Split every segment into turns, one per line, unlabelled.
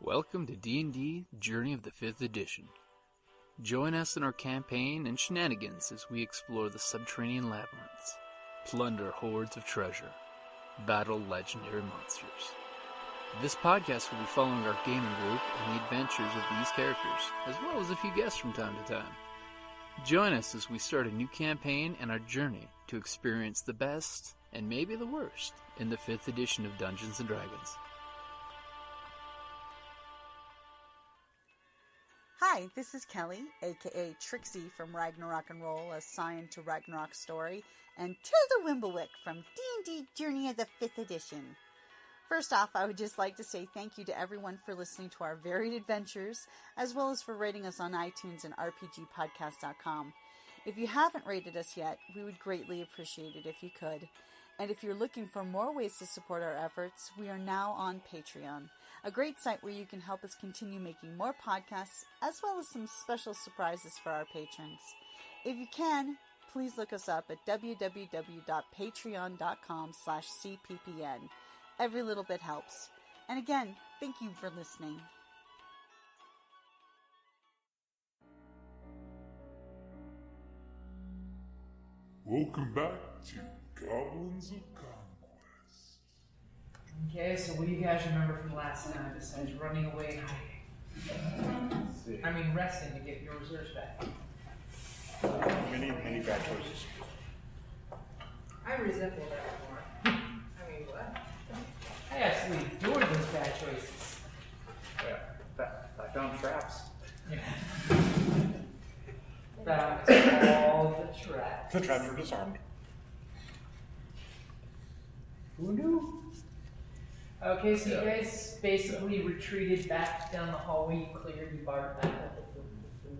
Welcome to D&D Journey of the 5th Edition. Join us in our campaign and shenanigans as we explore the subterranean labyrinths, plunder hordes of treasure, battle legendary monsters. This podcast will be following our gaming group and the adventures of these characters, as well as a few guests from time to time. Join us as we start a new campaign and our journey to experience the best, and maybe the worst, in the 5th edition of Dungeons & Dragons.
Hi, this is Kelly, aka Trixie from Ragnarok and Roll, a Scion to Ragnarok story, and Tilda Wimblewick from D&D Journey of the 5th Edition. First off, I would just like to say thank you to everyone for listening to our varied adventures, as well as for rating us on iTunes and RPGpodcast.com. If you haven't rated us yet, we would greatly appreciate it if you could. And if you're looking for more ways to support our efforts, we are now on Patreon, a great site where you can help us continue making more podcasts, as well as some special surprises for our patrons. If you can, please look us up at www.patreon.com/cppn. Every little bit helps. And again, thank you for listening.
Welcome back to Goblins of Conquest.
Okay, so what do you guys remember from last time besides running away and hiding? I mean, resting to get your reserves back.
Many bad choices.
I resemble that more. I mean, what?
I absolutely adored those bad choices.
Yeah, I found traps.
Yeah. That was all the traps.
The traps were disarmed.
Who knew? Okay, so you guys basically retreated back down the hallway. You cleared, you barred back up the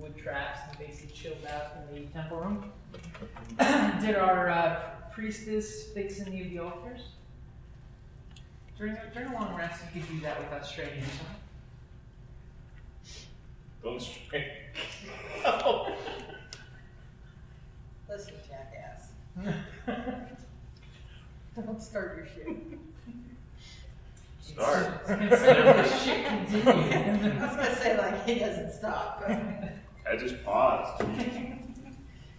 wood traps, and basically chilled out in the temple room. Did our priestess fix any of the altars? During a long rest, you could do that without straining yourself.
Don't strain.
Listen, jackass. Don't start your shit.
Start.
Consider this shit continue.
I was gonna say, like, he doesn't stop.
I just paused.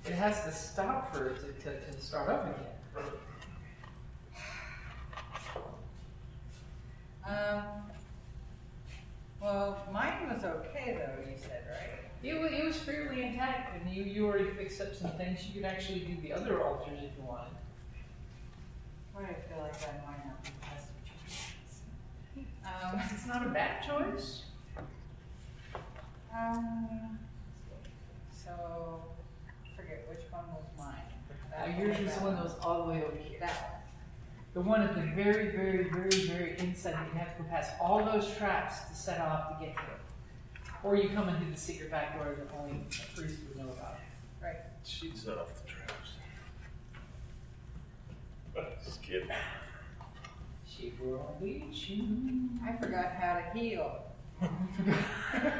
It has to stop for it to start up again.
Well, mine was okay though, you said, right?
It was fairly intact, and you already fixed up some things. You could actually do the other altars if you wanted.
Why do I feel like I might not be the best of choices?
It's not a bad choice.
So, forget which one was mine.
Yours was the one that was all the way over here.
That
The one at the very, very, very, very inside that you have to go past all those traps to set off to get to it. Or you come into the secret back door that only a priest would know about.
one. Right.
She'd set off the traps. Just kidding.
She will lead you.
I forgot how to heal.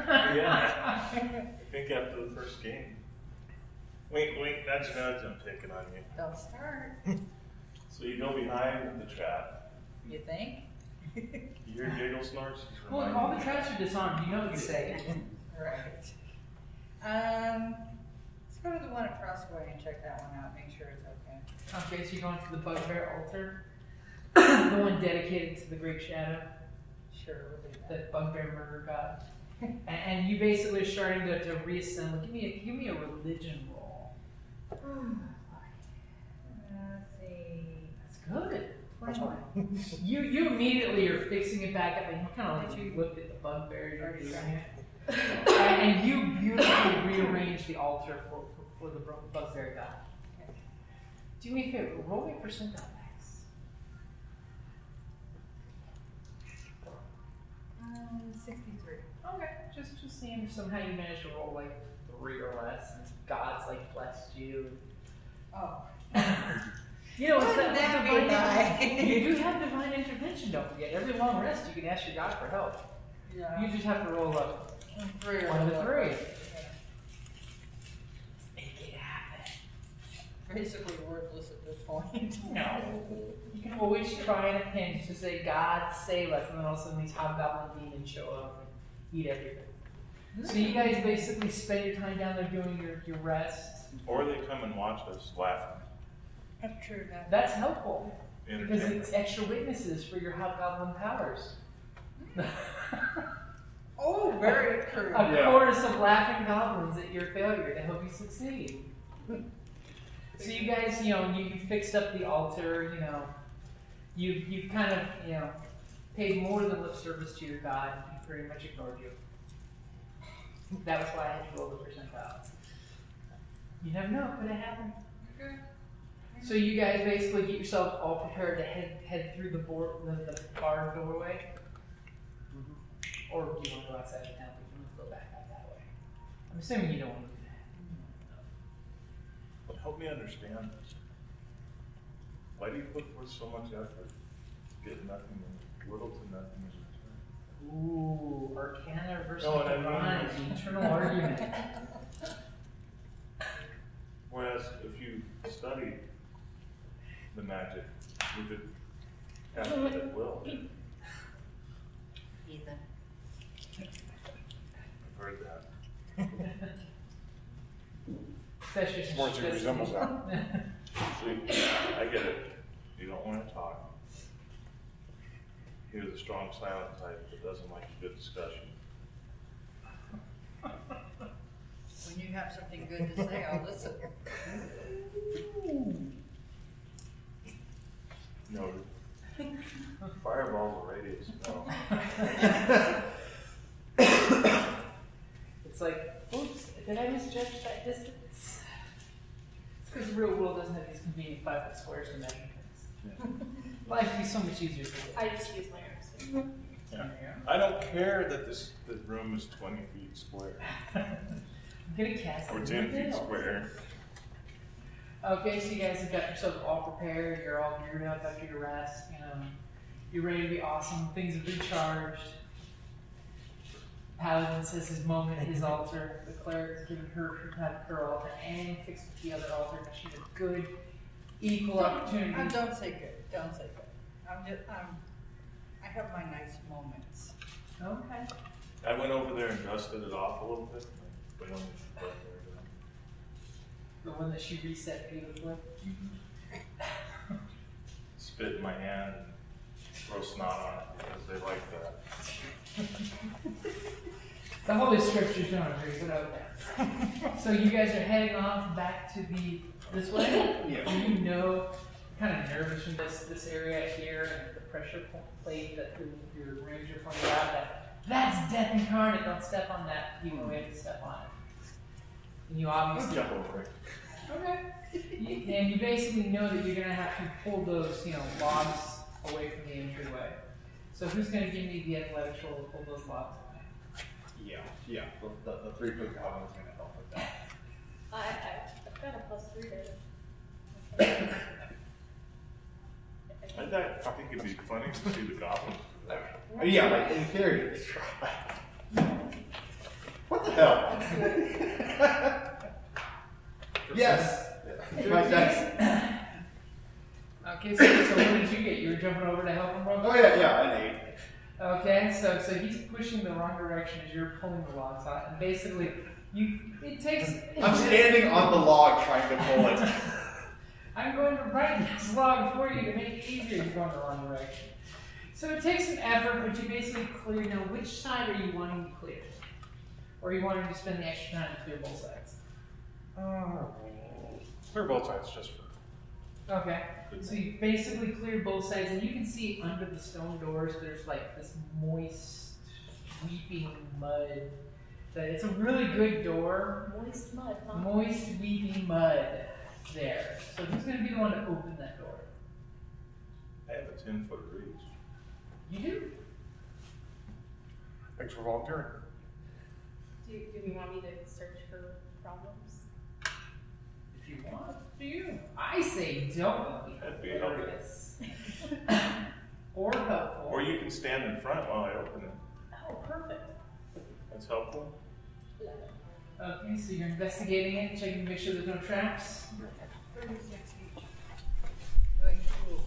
Yeah. I think after the first game. Wink, nudge, I'm picking on you.
Don't start.
So you go behind the trap.
You think?
You hear giggle snorts?
Well, if all the traps are disarmed, you know it's safe.
Right. Let's go to the one across the way and check that one out. Make sure it's okay.
Okay, so you're going to the bugbear altar. The one dedicated to the Great Shadow,
Sure, we'll do
the
that.
bugbear murder god. And you basically are starting to reassemble. Give me a religion roll.
Let's see.
That's good.
21.
You immediately are fixing it back up, and you kind of like you looked at the bugbear you're doing it. And you beautifully rearrange the altar for the bugbear god.
Okay.
Do me a favor, roll me a percentile max.
63.
Okay, just seeing if somehow you managed to roll like 3 or less, and God's like blessed you.
Oh.
You know, it's
Wouldn't
that
that be
divine.
nice?
You do have divine intervention. Don't forget. Every long rest, you can ask your God for help.
Yeah.
You just have to roll up
3 or
1 to 3.
Yeah.
Make it happen.
Basically worthless at this point.
No. You can always try in a pinch to say, God, save us, and then all of a sudden these hobgoblin demons show up and eat everything. So you guys basically spend your time down there doing your rest.
Or they come and watch us laughing.
That's true.
Because it's
Entertainment.
extra witnesses for your hobgoblin powers.
Oh, very true.
A chorus of laughing goblins at your failure to help you succeed. So you guys, you fixed up the altar, you've kind of, paid more than lip service to your god. He pretty much ignored you. That was why I had to roll the percentile. You never know, could have happened.
Okay.
So you guys basically get yourself all prepared to head through the barn doorway. Or do you want to go outside of town? We can go back out that way. I'm assuming you don't want to do that.
Help me understand this. Why do you put forth so much effort to get nothing, little to nothing in return?
Ooh, Arcana versus
No, I
Divine,
mean-
the eternal argument.
Whereas if you study the magic, you could have it at will.
Ethan.
I've heard that.
That's just
More to resembles that.
See, I get it. You don't want to talk. You're the strong, silent type that doesn't like a good discussion.
When you have something good to say, I'll listen.
Noted. Fireball's a radius. No.
It's like, oops, did I misjudge that distance? It's because the real world doesn't have these convenient 5-foot squares to measure things. Life would be so much easier for you.
I just use my arms.
Yeah. I don't care that the room is 20 feet square
I'm gonna cast
or
it
10
in the
feet
middle.
square.
Okay, so you guys have got yourselves all prepared. You're all geared up after your rest. You're ready to be awesome. Things have recharged. Paladin says his moment at his altar. The cleric has given her altar and fixed the other altar. She's a good, equal opportunity.
Don't say good. Don't say good. I have my nice moments.
Okay.
I went over there and dusted it off a little bit. But only
The one that she reset beautifully.
spit in my hand and throw snot on it because they like that.
The Holy Scriptures don't agree, but okay. So you guys are heading off back to this way?
Yeah.
And you're kind of nervous from this area here and the pressure plate that your ranger pointed out that's death incarnate, don't step on that, even though we have to step on it. And you obviously
Jump over it.
Okay. And you basically know that you're gonna have to pull those, logs away from the entryway. So who's gonna give me the athletics roll to pull those logs away?
Yeah. The 3-foot goblin is going to help with that.
I've got a +3 there.
I think it'd be funny to see the goblins do that.
Yeah, like in theory, it's what the hell? Yes. My dice.
Okay, so what did you get? You were jumping over to help him roll?
Oh yeah, an 8.
Okay, so he's pushing the wrong direction as you're pulling the logs out, and basically it takes.
I'm standing on the log trying to pull it.
I'm going to write this log for you to make it easier. You're going the wrong direction. So it takes some effort, but you basically clear. Now, which side are you wanting to clear? Or are you wanting to spend the extra time to clear both sides?
Clear both sides just for.
Okay. So you basically clear both sides, and you can see under the stone doors there's like this moist, weeping mud. That it's a really good door.
Moist mud, huh?
Moist, weeping mud there. So who's going to be the one to open that door?
I have a 10-foot reach.
You do?
Thanks for volunteering.
Do you want me to search for problems?
If you want, do you? I say don't.
That'd be helpful.
Hilarious. Or helpful.
Or you can stand in front while I open it.
Oh, perfect.
That's helpful.
Love it.
Okay, so you're investigating it, checking to make sure there's no traps.
36 each. Going cool.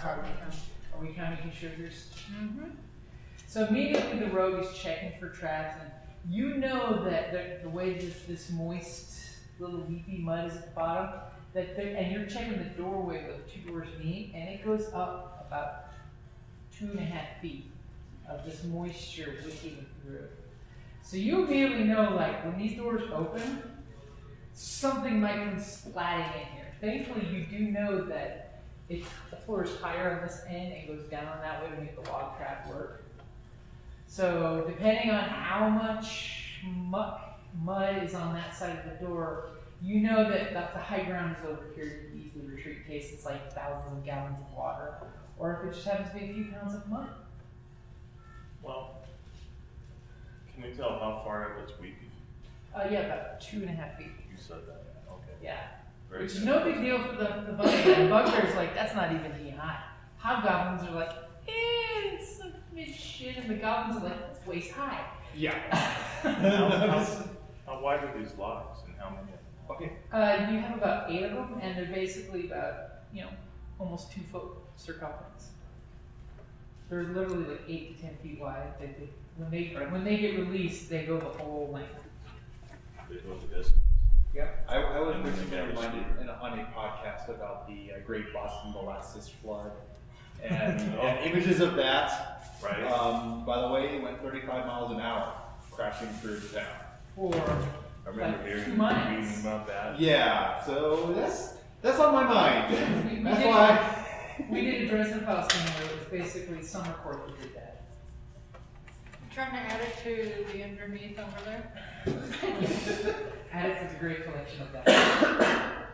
Are we counting sugars?
Mm-hmm.
So immediately the rogue is checking for traps, and you know that the way this moist little leafy mud is at the bottom, and you're checking the doorway where the two doors meet, and it goes up about 2.5 feet of this moisture wicking through. So you immediately know, like, when these doors open, something might come splatting in here. Thankfully, you do know that the floor is higher on this end and goes down that way to make the log trap work. So depending on how much mud is on that side of the door, you know that the high ground is over here. You can easily retreat in case it's like thousands of gallons of water, or if it just happens to be a few pounds of mud.
Well, can we tell how far it's weeping?
Yeah, about 2.5 feet.
You said that. Okay.
Yeah.
Very
Which is
good.
no big deal for the bugbear. The bugbear's like, that's not even knee high. Hobgoblins are like, it's a mid-shin, and the goblins are like, it's waist high.
Yeah.
How wide are these logs and how many?
Okay.
You have about 8 of them, and they're basically about, almost 2 foot circumference. They're literally like 8 to 10 feet wide. When they get released, they go the whole length.
They go the distance.
Yep.
I was recently reminded on a podcast about the Great Boston Molasses Flood, and images of that.
Right.
By the way, it went 35 miles an hour crashing through the town.
Or
I remember
like
hearing
2 miles.
reading about that.
Yeah, so that's on my mind.
We
That's
did-
why.
We did a Dresden Files thing where it was basically summer court that did that.
Trying to add it to the underneath over there?
Addicts is a great collection of that.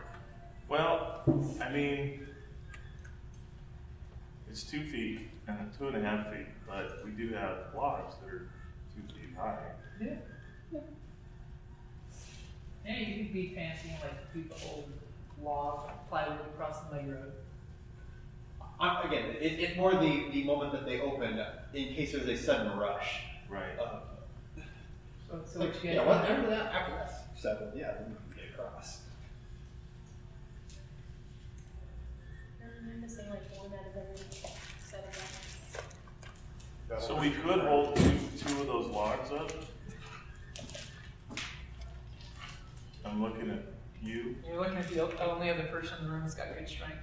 Well, I mean, it's 2 feet and 2.5 feet, but we do have logs that are 2 feet high.
Yeah. Yeah, you could be fancy and like do the whole log plywood across the muddy road.
Again, it's more the moment that they open in case there's a sudden rush.
Right.
So
Like,
what you
yeah,
get?
after that's 7, yeah, then we can get across.
I'm missing like 1 out of every set of dice.
So we could hold two of those logs up. I'm looking at you.
You're looking at the only other person in the room who's got good strength.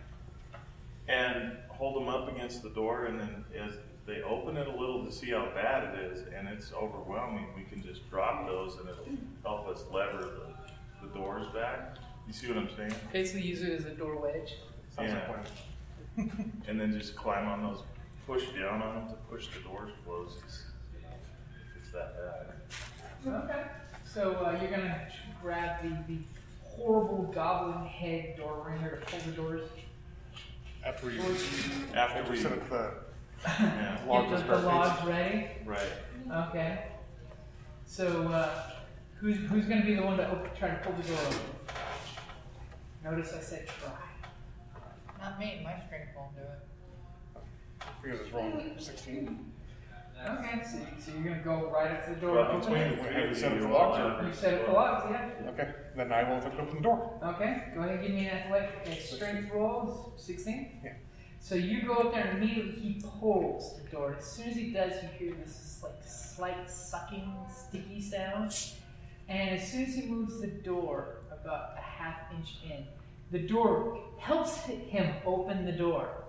And hold them up against the door, and then as they open it a little to see how bad it is, and it's overwhelming, we can just drop those and it'll help us lever the doors back. You see what I'm saying?
Basically use it as a door wedge.
Yeah. And then just climb on those, push down on them to push the doors closed if it's that bad.
Okay. So you're gonna grab the horrible goblin head door ringer to pull the doors.
After we
set up the
yeah,
Get the logs ready.
right.
Okay. So who's gonna be the one to try to pull the door open? Notice I said try.
Not me, my strength won't do it.
because it's wrong. 16.
Okay, so you're gonna go right up to the door.
Well,
open
between
it?
the
We
two
have
of
set up
you,
the
you
logs
all
up.
lever.
You set up the logs, yeah.
Okay, then I will attempt to open the door.
Okay, go ahead and give me an athletic strength roll. 16?
Yeah.
So you go up there and immediately he pulls the door. As soon as he does, you hear this like slight sucking, sticky sound. And as soon as he moves the door about a ½ inch in, the door helps him open the door.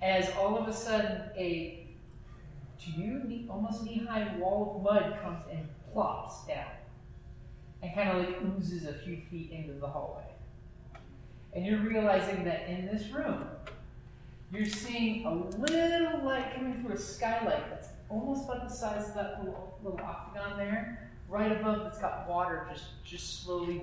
As all of a sudden almost knee-high wall of mud comes and plops down. And kind of like oozes a few feet into the hallway. And you're realizing that in this room, you're seeing a little light coming through a skylight that's almost about the size of that little octagon there. Right above, it's got water just slowly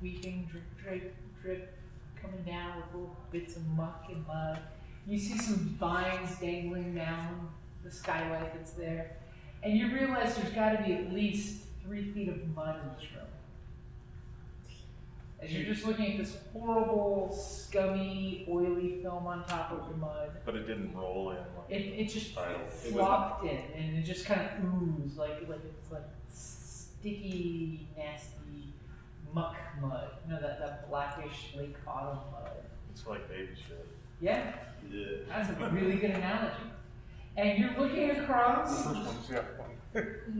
weeping, drip, coming down with little bits of muck and mud. You see some vines dangling down the skylight that's there. And you realize there's got to be at least 3 feet of mud in this room. As you're just looking at this horrible, scummy, oily film on top of the mud.
But it didn't roll in.
It just
Tile.
flopped in, and it just kind of oozed like it's like sticky, nasty muck mud. You know, that blackish lake autumn mud.
It's like baby shit.
Yeah,
Yeah.
that's a really good analogy. And you're looking
The
across.
first one's, yeah, one.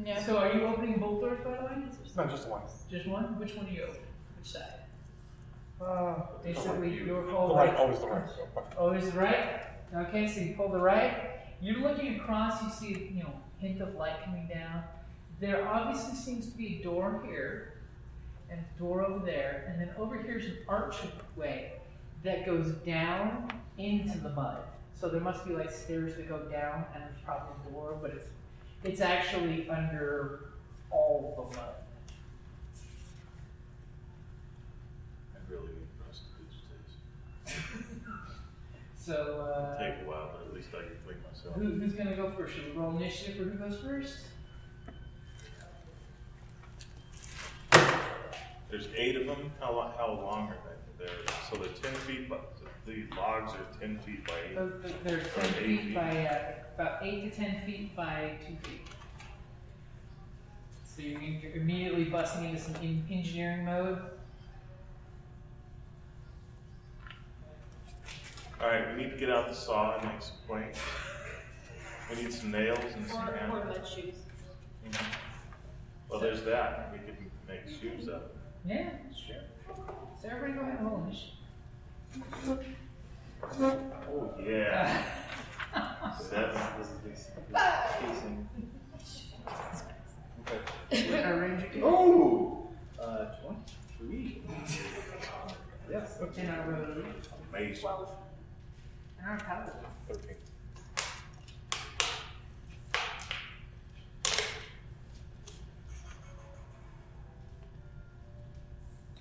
No.
So are you opening both doors, by the way?
No, just one.
Just one? Which one do you open? Which side? Basically,
The
your
right,
whole
always the right.
Always the right? Okay, so you pull the right. You're looking across, you see, hint of light coming down. There obviously seems to be a door here, and a door over there, and then over here's an archway that goes down into the mud. So there must be like stairs that go down, and there's probably a door, but it's actually under all the mud.
I really need to rest these days.
So,
Take a while, but at least I can clean myself.
who's gonna go first? Should we roll initiative for who goes first?
There's 8 of them. How long are they? So they're 10 feet, but the logs are 10 feet by 8.
They're 10 feet by about 8 to 10 feet by 2 feet. So you're immediately busting into some engineering mode.
All right, we need to get out the saw and make some planks. We need some nails and some
Or
hammers.
mud shoes.
Well, there's that. We could make shoes out of it.
Yeah, sure. So everybody go ahead and roll initiative.
Oh yeah. 7.
Casing. Okay.
What range you
Oh! 23. Yes.
in our road.
Amazing.
12.
And our paladin.
13.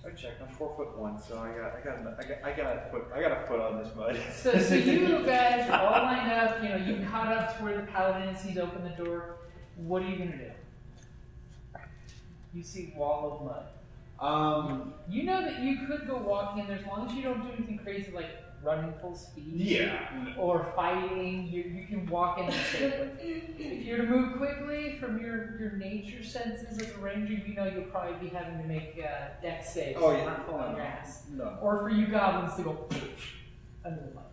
I checked. I'm 4'1", so I got a foot on this mud.
So you guys are all lined up, you caught up to where the paladin is, he's opened the door. What are you gonna do? You see wall of mud. You know that you could go walking in there as long as you don't do anything crazy like running full speed.
Yeah.
Or fighting, you can walk in there safely. If you're to move quickly from your nature senses as a ranger, you'll probably be having to make dex saves.
Oh,
so
yeah.
you're not falling your ass.
No.
Or for you goblins to go under the mud.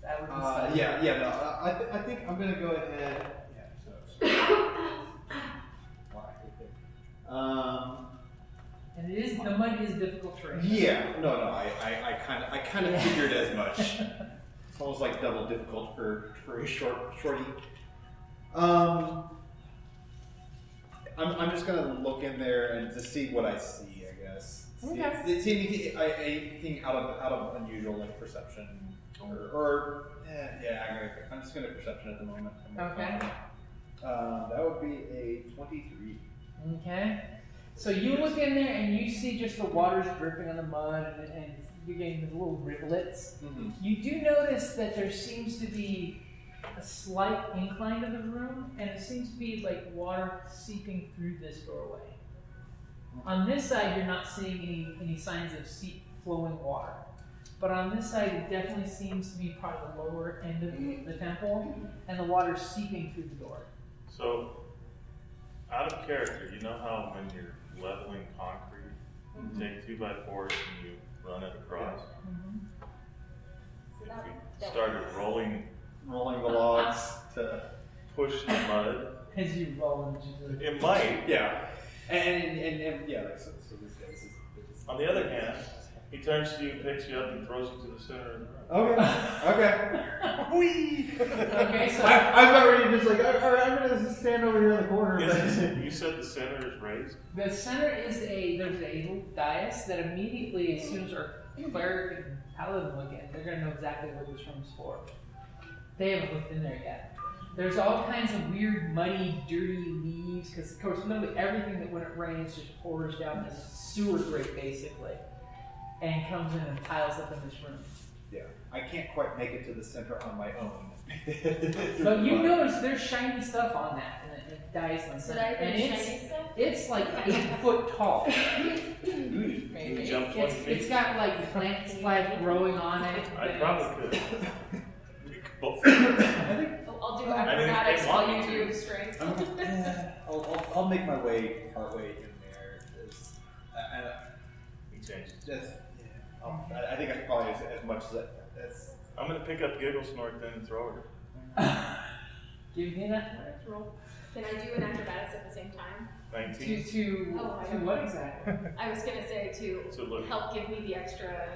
That would be something.
Yeah. No, I think I'm gonna go ahead. Yeah.
And the mud is difficult terrain.
Yeah. No. I kind of figured as much. It's almost like double difficult for a shorty. I'm just gonna look in there and to see what I see. I guess.
Okay.
See anything out of unusual like perception I'm just gonna perception at the moment.
Okay.
That would be a 23.
Okay. So you look in there and you see just the water's dripping on the mud and you're getting the little rivulets.
Mm-hmm.
You do notice that there seems to be a slight incline to the room and it seems to be like water seeping through this doorway. On this side, you're not seeing any signs of flowing water. But on this side, it definitely seems to be part of the lower end of the temple and the water's seeping through the door.
So, out of character, you know how when you're leveling concrete, you take 2x4s and you run it across?
So
If you started rolling
Rolling the logs to.
push the mud,
As you roll into the...
it might.
Yeah. And yeah, like, so this is.
On the other hand, he turns to you, picks you up, and throws you to the center of the room.
Okay. Whee!
Okay, so...
I'm already just like, alright, I'm gonna just stand over here in the corner.
You said the center is raised?
The center is there's a little dais that immediately, as soon as our cleric and paladin look at, they're going to know exactly what this room's for. They haven't looked in there yet. There's all kinds of weird, muddy, dirty leaves, because of course, literally everything that when it rains just pours down this sewer grate, basically, and comes in and piles up in this room.
Yeah, I can't quite make it to the center on my own.
But you notice there's shiny stuff on that, and it dies in the
So
center.
that
And
shiny stuff?
it's like 8 foot tall.
You jump 20 feet?
It's got like plants like growing on it.
I probably could. We could both.
I'll do
I mean, if
acrobatics
they
while
want me
you
to.
do strength.
I'll make my way partway in there.
He changed.
I think that's probably as much as
I'm gonna pick up Giggle Snort then and throw her.
Give me an athletics roll.
Can I do an acrobatics at the same time?
19.
To
Oh, I
to
don't
what
know.
exactly?
I was gonna say to
look.
help give me the extra,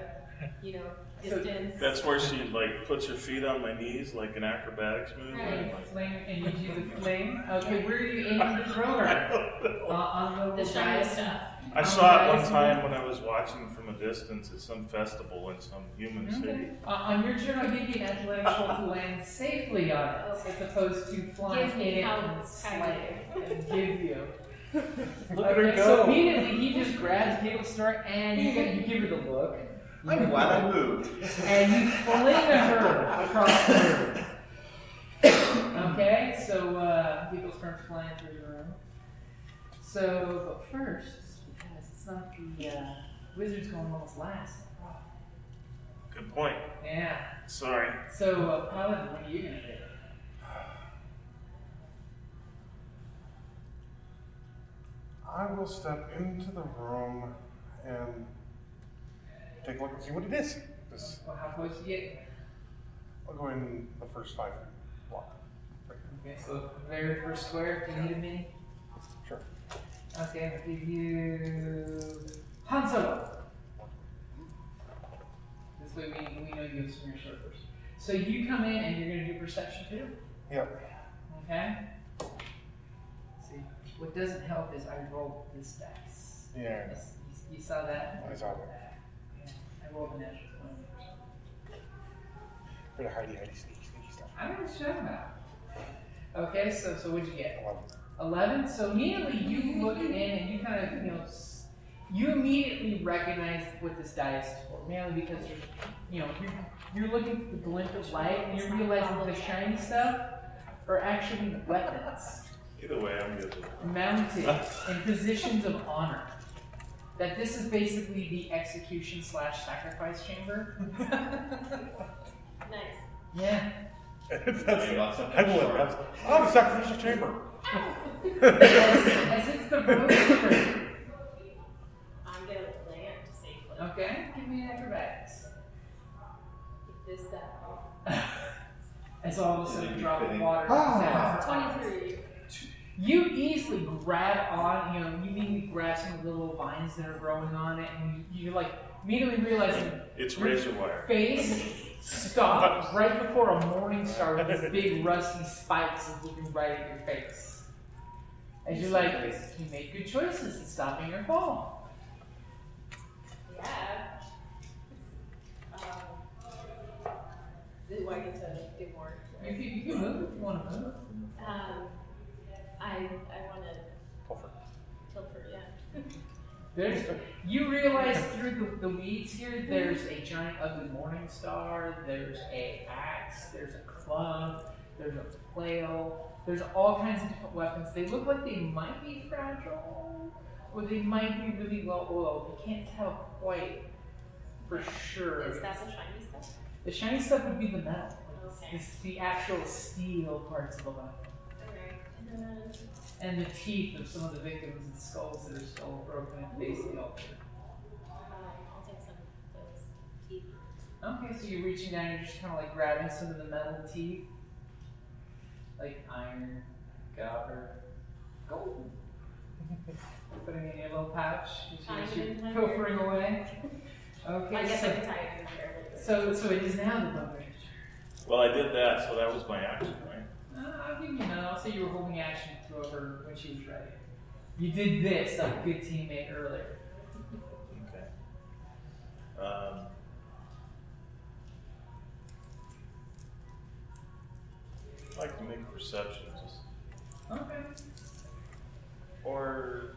distance.
That's where she like puts her feet on my knees like an acrobatics move.
Right.
And, like,
Flame, and you use a flame. Okay, where are you aiming to throw her? On
The
the
shiny
dice?
stuff.
I saw it one time when I was watching from a distance at some festival in some human city.
Okay. On your turn, I'll give you an athletics roll to land safely on it, as opposed to flying
Give me
in it
how
and slay it and give you.
Look at her
Okay,
go.
so immediately he just grabs Giggle Star and you give her the look.
I'm glad I moved.
And you fling her across the room. Okay, so Giggle Star's flying through the room. So, but first, because it's not the wizard's going almost last.
Good point.
Yeah.
Sorry.
So, Paladin, what are you gonna do?
I will step into the room and take a look and see what it is. This,
Well, how close you get?
I'll go in the first 5 block.
Okay, so the very first square, do you need a mini?
Sure.
Okay, I'll give you Han Solo. This way we know you have some of your short first. So you come in and you're gonna do perception too?
Yep.
Okay? See, what doesn't help is I rolled this dice.
Yeah.
Yes, you saw that?
I saw that.
Yeah, I rolled a natural 20.
Bit of hidey, sneaky stuff.
I don't know what you're talking about. Okay, so what'd you get?
11.
11. So immediately you look in and you kind of, you immediately recognize what this dice is for. Mainly because you're looking for the glint of light and you're realizing the shiny stuff are actually weapons
Either way, I'm good with it.
mounted in positions of honor. That this is basically the execution / sacrifice chamber.
Nice.
Yeah.
I will have. Oh, the sacrificial chamber.
As it's the road chamber.
I'm gonna land safely.
Okay, give me an acrobatics.
If this that.
As all of a sudden a drop of
Fitting.
water
Ah.
comes out.
23.
You easily grab on, you immediately grab some of the little vines that are growing on it, and you like immediately realizing
It's
your
razor wire.
face stopped right before a morning star with these big rusty spikes is looking right at your face. As you're like, you made good choices in stopping your fall.
Yeah. Do I get to do more?
You can move if you want to move.
I want to
Pilfer.
Tilford, yeah.
You realize through the weeds here, there's a giant ugly morning star, there's a axe, there's a club, there's a flail, there's all kinds of different weapons. They look like they might be fragile, or they might be really well oiled. You can't tell quite for sure.
Is that the shiny stuff?
The shiny stuff would be the metal.
Okay.
It's the actual steel parts of the weapon.
Alright. And then
And the teeth of some of the victims and skulls that are still broken at the base of the altar.
I'll take some of those teeth.
Okay, so you're reaching down and you're just kind of like grabbing some of the metal teeth. Like iron, copper, gold. Putting it in your little pouch as you're pilfering away. Okay,
I guess I can tie it in there.
so it is now the bone ranger's
Well, I did that, so that was my action, right?
turn. I'll give you another. I'll say you were holding action to throw her when she was ready. You did this like a good teammate earlier.
Okay. I'd like to make a perception, just
Okay.
or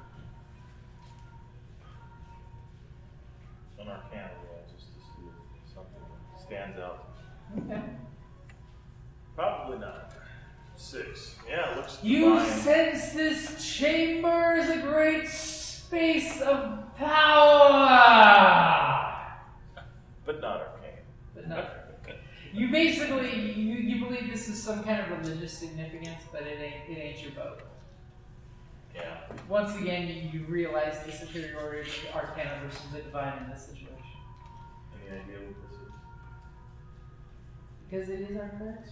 an Arcana roll, just to see if something stands out.
Okay.
Probably not. 6. Yeah, it looks
You
divine.
sense this chamber is a great space of power.
But not arcane.
But no. You basically you believe this is some kind of religious significance, but it ain't your boat.
Yeah.
Once again, you realize the superiority of the Arcana versus the divine in this situation.
Any idea what this is?
Because it is our clerics.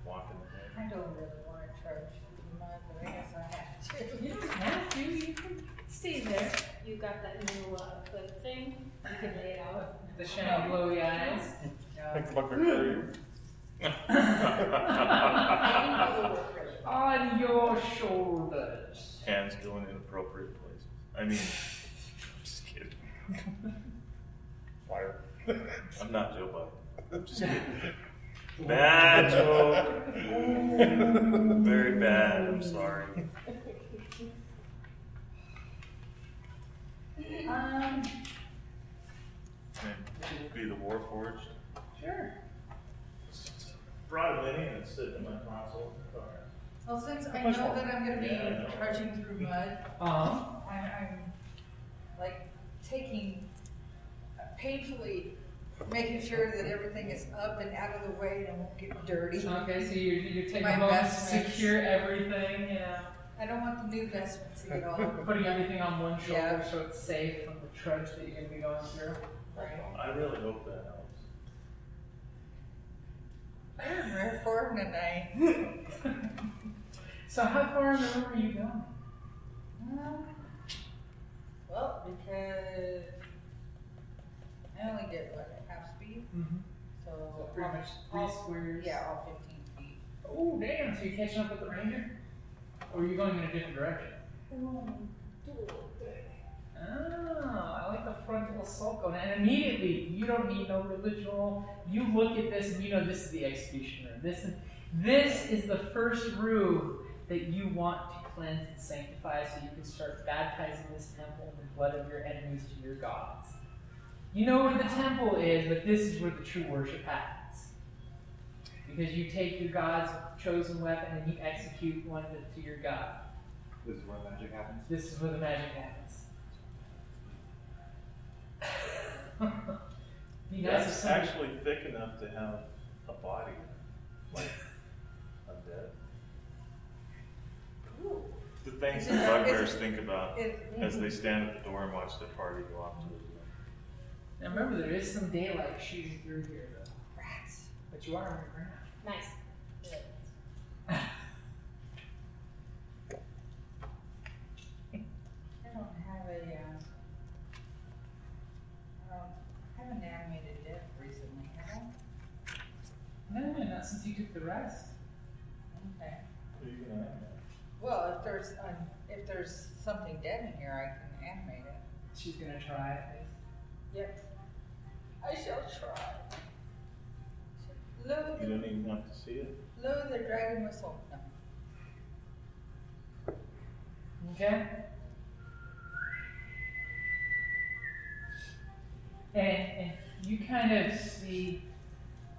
Walking the head.
I don't really want to charge through mud, but I guess I have to.
You don't have to. You can stay there.
You got that new hood thing? You can lay it out.
The shiny glowy eyes.
Make the bugbear carry you.
I think that will work really well.
On your shoulders.
Hands going in appropriate places. I mean, I'm just kidding.
Fire.
I'm not Joe Biden. I'm just kidding. Bad joke. Very bad. I'm sorry. And be the Warforged.
Sure.
Brought him in and sit in my console.
Well, since I know that I'm going to be trudging through mud, I'm like taking, painfully making sure that everything is up and out of the way and won't get dirty.
Okay, so you're taking
My
a moment to
vestments.
secure everything, yeah.
I don't want the new vestments to get all
Putting everything on one shoulder
Yeah.
so it's safe from the trudge that you're going to be going through.
I really hope that helps.
I'm rare form tonight.
So how far in the room are you going?
Well, because I only get what, half speed? So
Pretty much three squares.
Yeah, all 15 feet.
Oh, damn. So you're catching up with the ranger? Or are you going in a different direction? Oh, I like the frontal assault going. And immediately, you don't need no religion roll. You look at this and you know this is the execution room. This is the first room that you want to cleanse and sanctify so you can start baptizing this temple in the blood of your enemies to your gods. You know where the temple is, but this is where the true worship happens. Because you take your God's chosen weapon and you execute one to your God.
This is where magic happens.
This is where the magic happens. Be nice if
That's
somebody-
actually thick enough to have a body, like undead. The things
Is it
that
not-
bugbears
is it-
think about as they stand at the door and watch their party go off to the door.
Now remember, there is some daylight shooting through here, though.
Rats.
But you are underground.
Nice. Good.
I don't have a, I haven't animated death recently, have I?
No, not since you took the rest.
Okay.
What are you gonna have?
Well, if there's something dead in here, I can animate it.
She's gonna try at least.
Yep. I shall try.
You don't even have to see it.
Blow the dragon whistle. No.
Okay? And you kind of see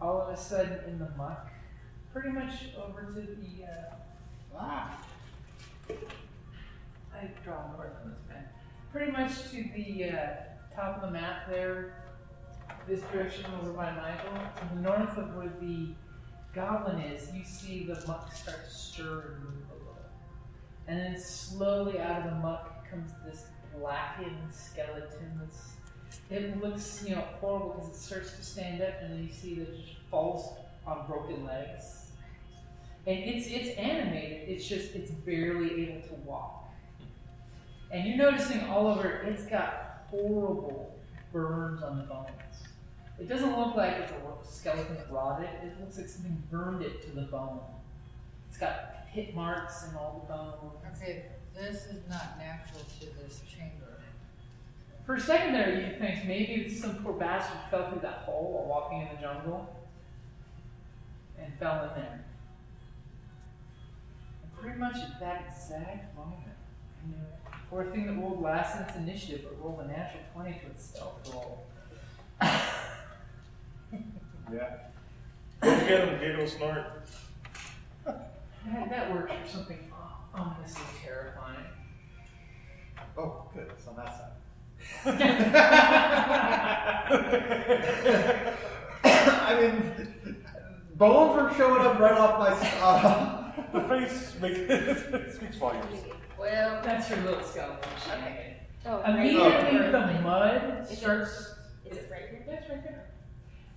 all of a sudden in the muck, pretty much over to the I draw more on this pen. Pretty much to the top of the map there, this direction over by Michael, to the north of where the goblin is, you see the muck start to stir and move a little. And then slowly out of the muck comes this blackened skeleton. It looks, horrible because it starts to stand up, and then you see that it just falls on broken legs. And it's animated. It's barely able to walk. And you're noticing all over it's got horrible burns on the bones. It doesn't look like it's a skeleton that rotted. It looks like something burned it to the bone. It's got hit marks in all the bones.
Okay, this is not natural to this chamber.
For a second there, you think maybe some poor bastard fell through that hole while walking in the jungle and fell in there. And pretty much at that exact moment, or a thing that rolled last in its initiative, but rolled a natural 20 to its stealth roll.
Yeah. Go get him, Gato Snort.
That works for something ominously terrifying.
Oh, good. It's on that side. I mean, bone for showing up right off my.
The face speaks volumes.
Well,
That's your little skeleton. Okay.
Oh,
Immediately
right.
the mud
Is it-
starts.
Is it right here?
That's right there.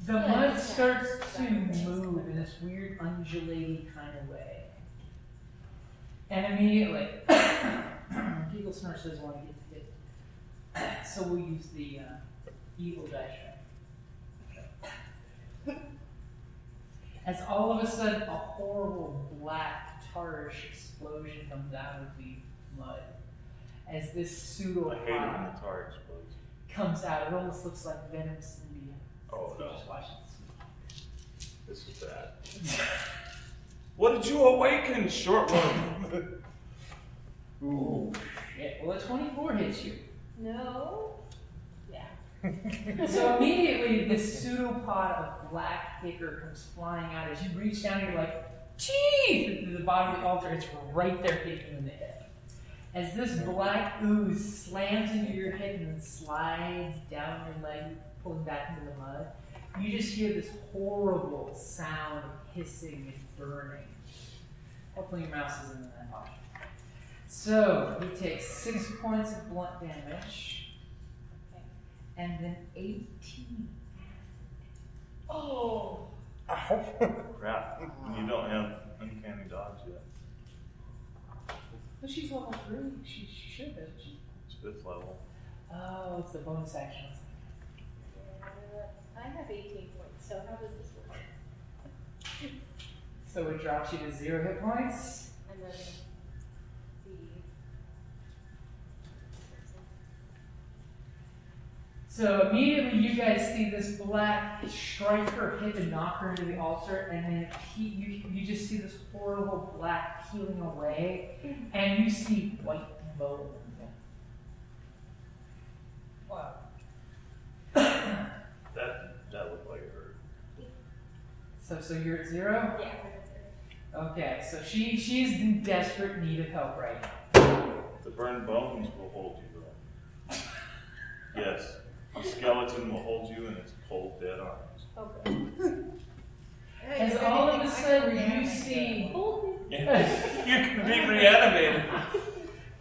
The mud starts to move in this weird undulating kind of way. And immediately, Giggle Snarch doesn't want to get hit. So we'll use the evil dice. As all of a sudden, a horrible black tarish explosion comes out of the mud. As this pseudo
I hate it when the tar explodes.
comes out, it almost looks like venomous India.
Oh,
So
no.
just watch it.
This is bad. What did you awaken, short one?
Ooh. Yeah, well, a 24 hits you.
No. Yeah.
So immediately, this pseudopod of black ichor comes flying out. As you reach down, you're like, "Gee!" To the bottom of the altar, it's right there hitting you in the hip. As this black ooze slams into your hip and then slides down your leg, pulling back into the mud, you just hear this horrible sound of hissing and burning. Hopefully your mouse isn't in that posture. So, he takes 6 points of blunt damage, and then 18.
Oh.
Crap. You don't have uncanny dodge yet.
Well, she's level 3. She should have.
It's 5th level.
Oh, it's the bonus action.
I have 18 points, so how does this work?
So it drops you to 0 hit points.
And then the...
So immediately you guys see this black strike her hip and knock her into the altar, and then you just see this horrible black peeling away, and you see white bone.
Wow.
That looked like it hurt.
So you're at 0?
Yeah.
Okay, so she's in desperate need of help right now.
The burned bones will hold you though. Yes. The skeleton will hold you in its cold, dead arms.
Okay.
As all of a sudden you see,
You can be reanimated.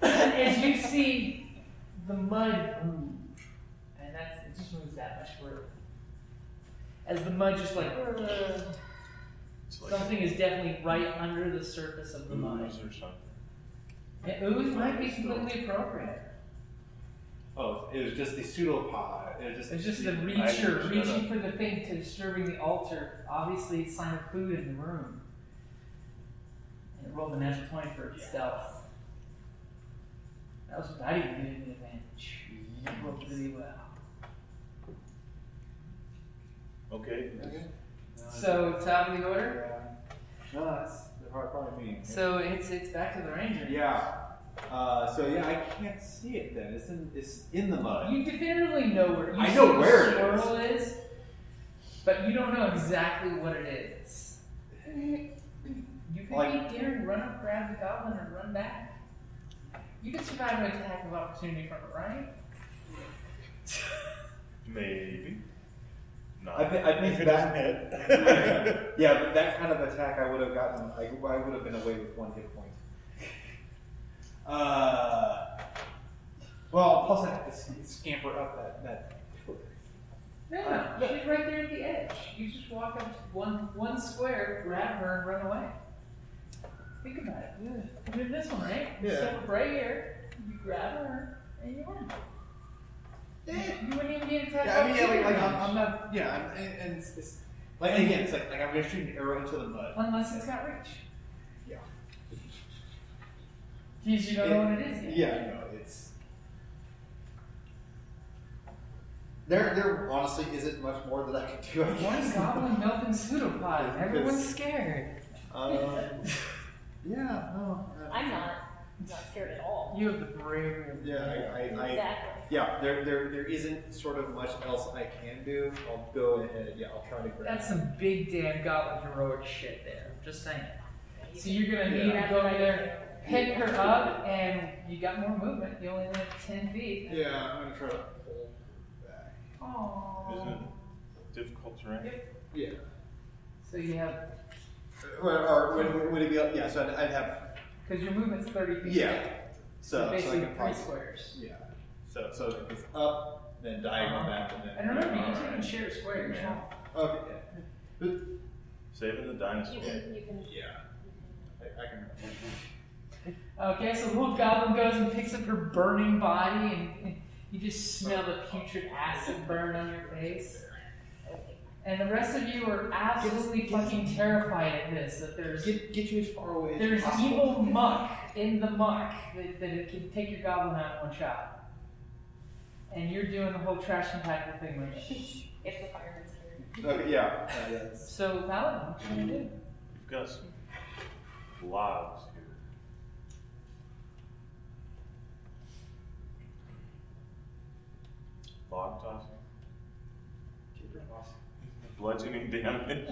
as you see the mud move, and it just moves that much further. As the mud just like,
It's like
something is definitely right under the surface of the mud.
ooze or something.
Yeah, ooze might be completely appropriate.
Oh, it was just the pseudopod.
It's just the reacher reaching for the thing to disturbing the altar. Obviously, it's a sign of food in the room. And it rolled a natural 20 for its stealth. That was without even getting the advantage. It rolled really well.
Okay.
So, top of the order.
Yeah. No, that's probably me.
So it's back to the ranger.
Yeah. So yeah, I can't see it then. It's in the mud.
You definitively know where.
I know where it
the swirl is, but you don't know exactly what it is. You could be daring, run up, grab the goblin, and run back. You could survive an attack of opportunity from it, right?
Maybe. No.
I think that hit. Yeah, but that kind of attack I would have gotten. I would have been away with 1 hit point. Well, plus I have to scamper up that pillar.
No, she's right there at the edge. You just walk up to one square, grab her, and run away. Think about it. You did this one, right? You step up right here, you grab her, and you run. You wouldn't even get attacked.
Yeah, I mean, I'm not. Yeah, and it's like again, it's like I'm gonna shoot an arrow into the mud.
Unless it's got reach.
Yeah.
Because you don't know what it is yet.
Yeah, no, it's. There honestly isn't much more that I can do.
One goblin melting pseudopod. Everyone's scared.
Yeah, no.
I'm not scared at all.
You have the bravery of
Yeah,
Exactly.
yeah, there isn't sort of much else I can do. I'll go ahead. Yeah, I'll try to grab.
That's some big damn goblin heroic shit there. Just saying. So you're gonna need to go over there, pick her up, and you got more movement. You only have 10 feet.
Yeah, I'm gonna try to pull back.
Aww.
Isn't it difficult terrain?
Yeah.
So you have,
Or would it be? Yeah. So I'd have.
because your movement's 30 feet.
Yeah.
So
I
basically
can
3
probably.
squares.
Yeah. So it's up, then diagonal back, and then.
And remember, you can share squares.
Okay.
Saving the dinosaur.
You can.
Yeah. I can remember.
Okay, so the little goblin goes and picks up her burning body, and you just smell the putrid acid burn on your face. And the rest of you are absolutely fucking terrified at this. That there's
Get you as far away as
there's
possible.
evil muck in the muck that it can take your goblin out in one shot. And you're doing the whole trash compactor thing with it.
If the fireman's here.
Okay, yeah.
So, Paladin, what you gonna do?
We've got some logs here. Log tossing. Bludgeoning damage.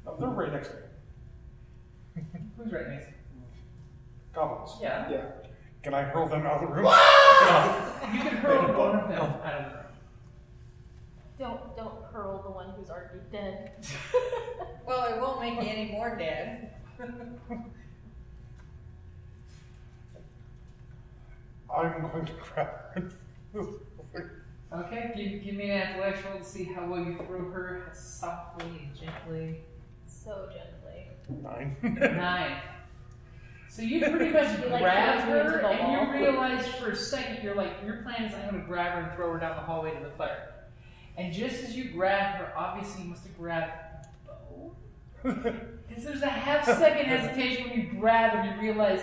No, they're right next to me.
Who's right next?
Goblins.
Yeah.
Yeah.
Can I hurl them out of the room?
You can hurl one of them out of the room.
Don't hurl the one who's already dead.
Well, it won't make you any more dead.
I'm going to grab her.
Okay, give me an athletics roll to see how well you throw her softly and gently.
So gently.
9.
9. So you pretty much
You, like,
grab
throw her into
her,
the
and
wall.
you realize for a second, your plan is I'm going to grab her and throw her down the hallway to the cleric. And just as you grab her, obviously you must have grabbed bow. Because there's a half-second hesitation when you grab and you realize.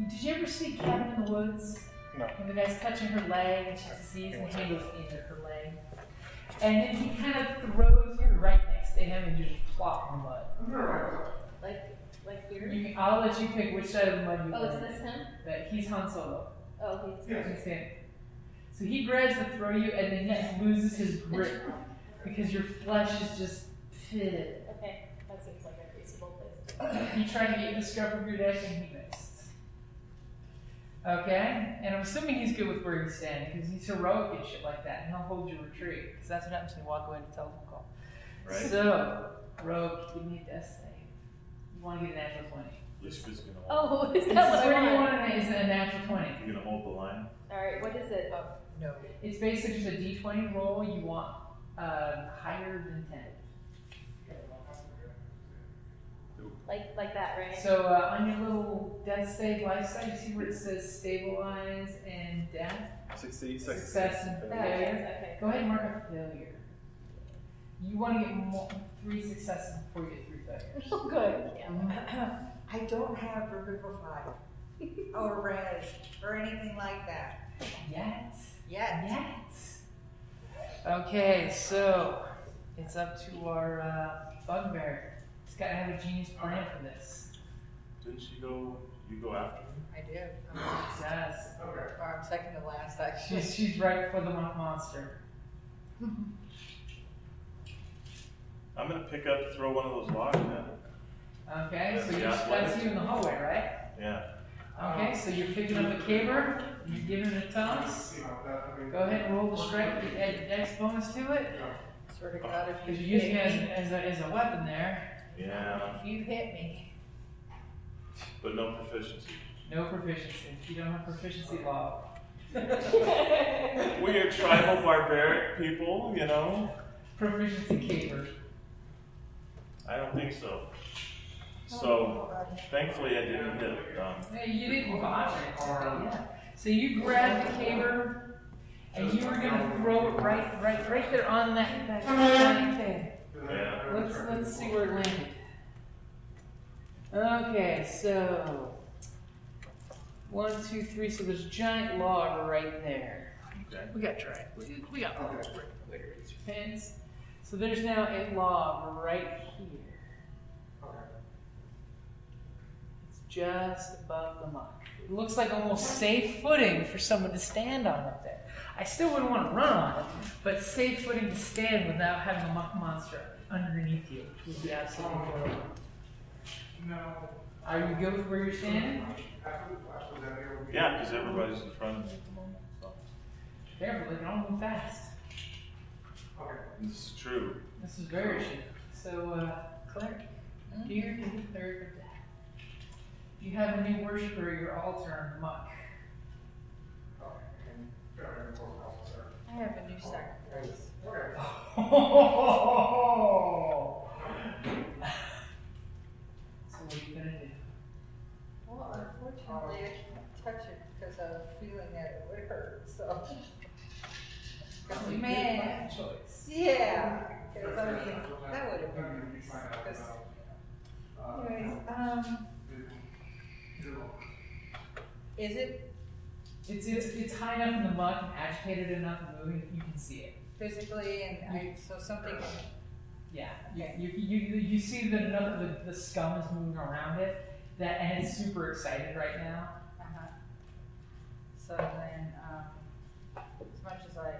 Did you ever see Cabin in the Woods?
No.
When the guy's touching her leg and she's diseased and he goes into her leg. And then he kind of throws you right next to him and you just plop in the mud.
Like here?
I'll let you pick which side of the mud you
Oh,
want.
is this him?
That he's Han Solo.
Oh, he's
He's him. So he grabs to throw you and then he just loses his grip because your flesh is just pitted.
Okay, that seems like a reasonable place.
He tried to get you to scrub from your deck and he missed. Okay? And I'm assuming he's good with where he's standing because he's heroic and shit like that and he'll hold your retreat because that's what happens when you walk away to telephone call.
Right.
So, Rogue, give me a death save. You want to get a natural 20.
Lisbeth's gonna hold.
Oh, is
This
that
is
what
where
I
you
want?
want it is a natural 20.
You're gonna hold the line.
Alright, what is it? Oh,
No.
It's basically just a d20 roll. You want higher than 10.
like that, right?
So on your little death save life side, you see where it says stabilize and death? Success and failure.
Okay.
Go ahead and mark a failure. You want to get 3 successes before you get 3 failures.
Oh, good. Yeah.
I don't have Revivify or Res or anything like that.
Yet.
Yet.
Okay, so it's up to our bugbear. He's got to have a genius plan for this.
Didn't she go? You go after me?
I did.
Yes.
Or I'm second to last, actually.
She's right for the monster.
I'm gonna pick up, throw one of those logs at
Okay, so
Yeah,
that's you in the hallway, right?
Yeah.
Okay, so you're picking up a caber, you're giving it a toss. Go ahead and roll the strength, add dex bonus to it,
Swear to God, if
because
you
you're using
hit
it
me,
as a weapon there.
Yeah.
if you hit me,
But no proficiency.
No proficiency. You don't have proficiency log.
We are tribal barbaric people, you know?
Proficiency caber.
I don't think so. So, thankfully I didn't hit.
Hey, you didn't botch it. Yeah. So you grab the caber, and you were gonna throw it right there on that thing.
Yeah.
Let's see where it landed. Okay, so 1, 2, 3. So there's a giant log right there.
Okay.
We got pins. So there's now a log right here. It's just above the muck. It looks like almost safe footing for someone to stand on up there. I still wouldn't want to run on it, but safe footing to stand without having a muck monster underneath you, which would be absolutely horrible. Are you good with where you're standing?
Yeah, because everybody's in front of me at the moment. So.
Careful, they can all move fast.
This is true.
This is very true. So, cleric, dear to the cleric of death. You have a new worshiper at your altar on muck.
I have a new sacrifice.
So what are you gonna do?
Well, unfortunately, I can't touch it because I was feeling that it would hurt, so.
Probably a good
Man.
life choice.
Yeah, because I mean, that would have been nice. 'Cause- anyways, is it
It's high enough in the muck and agitated enough and moving that you can see it.
physically so something,
Yeah.
Okay.
You see that enough of the scum is moving around it and it's super excited right now.
so then, as much as I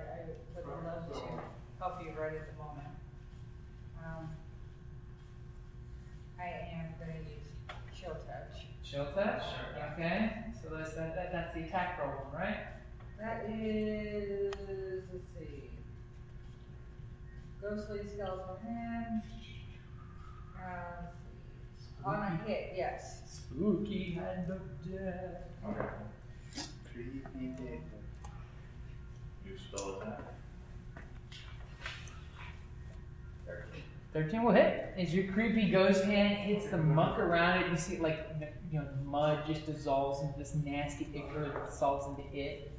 would love to help you right at the moment, I am gonna use chill touch.
Chill touch. Okay. So that's the attack roll one, right?
That is, let's see, ghostly skeletal hand. On a hit, yes.
Spooky hand of death.
Okay. Creepy dick.
You spell attack.
13 will hit. As your creepy ghost hand hits the muck around it, you see mud just dissolves into this nasty ichor that dissolves into it.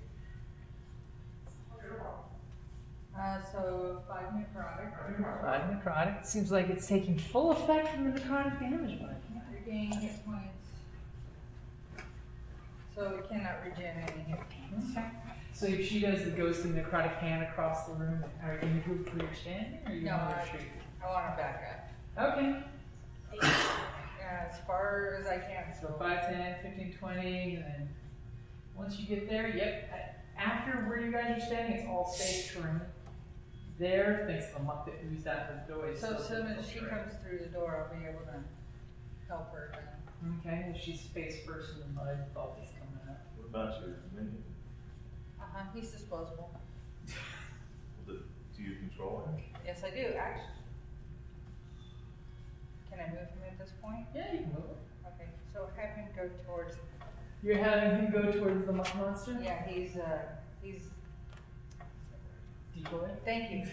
So 5 necrotic.
5 necrotic. Seems like it's taking full effect from the necrotic damage, but
You're gaining hit points. So we cannot regen any hit points.
so if she does the ghostly necrotic hand across the room, are you going to move for your standing, or are you
No,
going to retreat?
I want to back
Okay.
up. As far as I can.
So 5, 10, 15, 20, and then once you get there, yep. After where you guys are standing, it's all safe terrain. There, thanks to the muck that oozed out the doorway.
So as soon as she comes through the door, I'll be able to help her then.
Okay, if she's face first in the mud, bubbles coming up.
What about your minion?
He's disposable.
Do you control him?
Yes, I do, actually. Can I move him at this point?
Yeah, you can move it.
Okay, so have him go towards.
You're having him go towards the muck monster?
Yeah, he's
Decoy.
Thank you.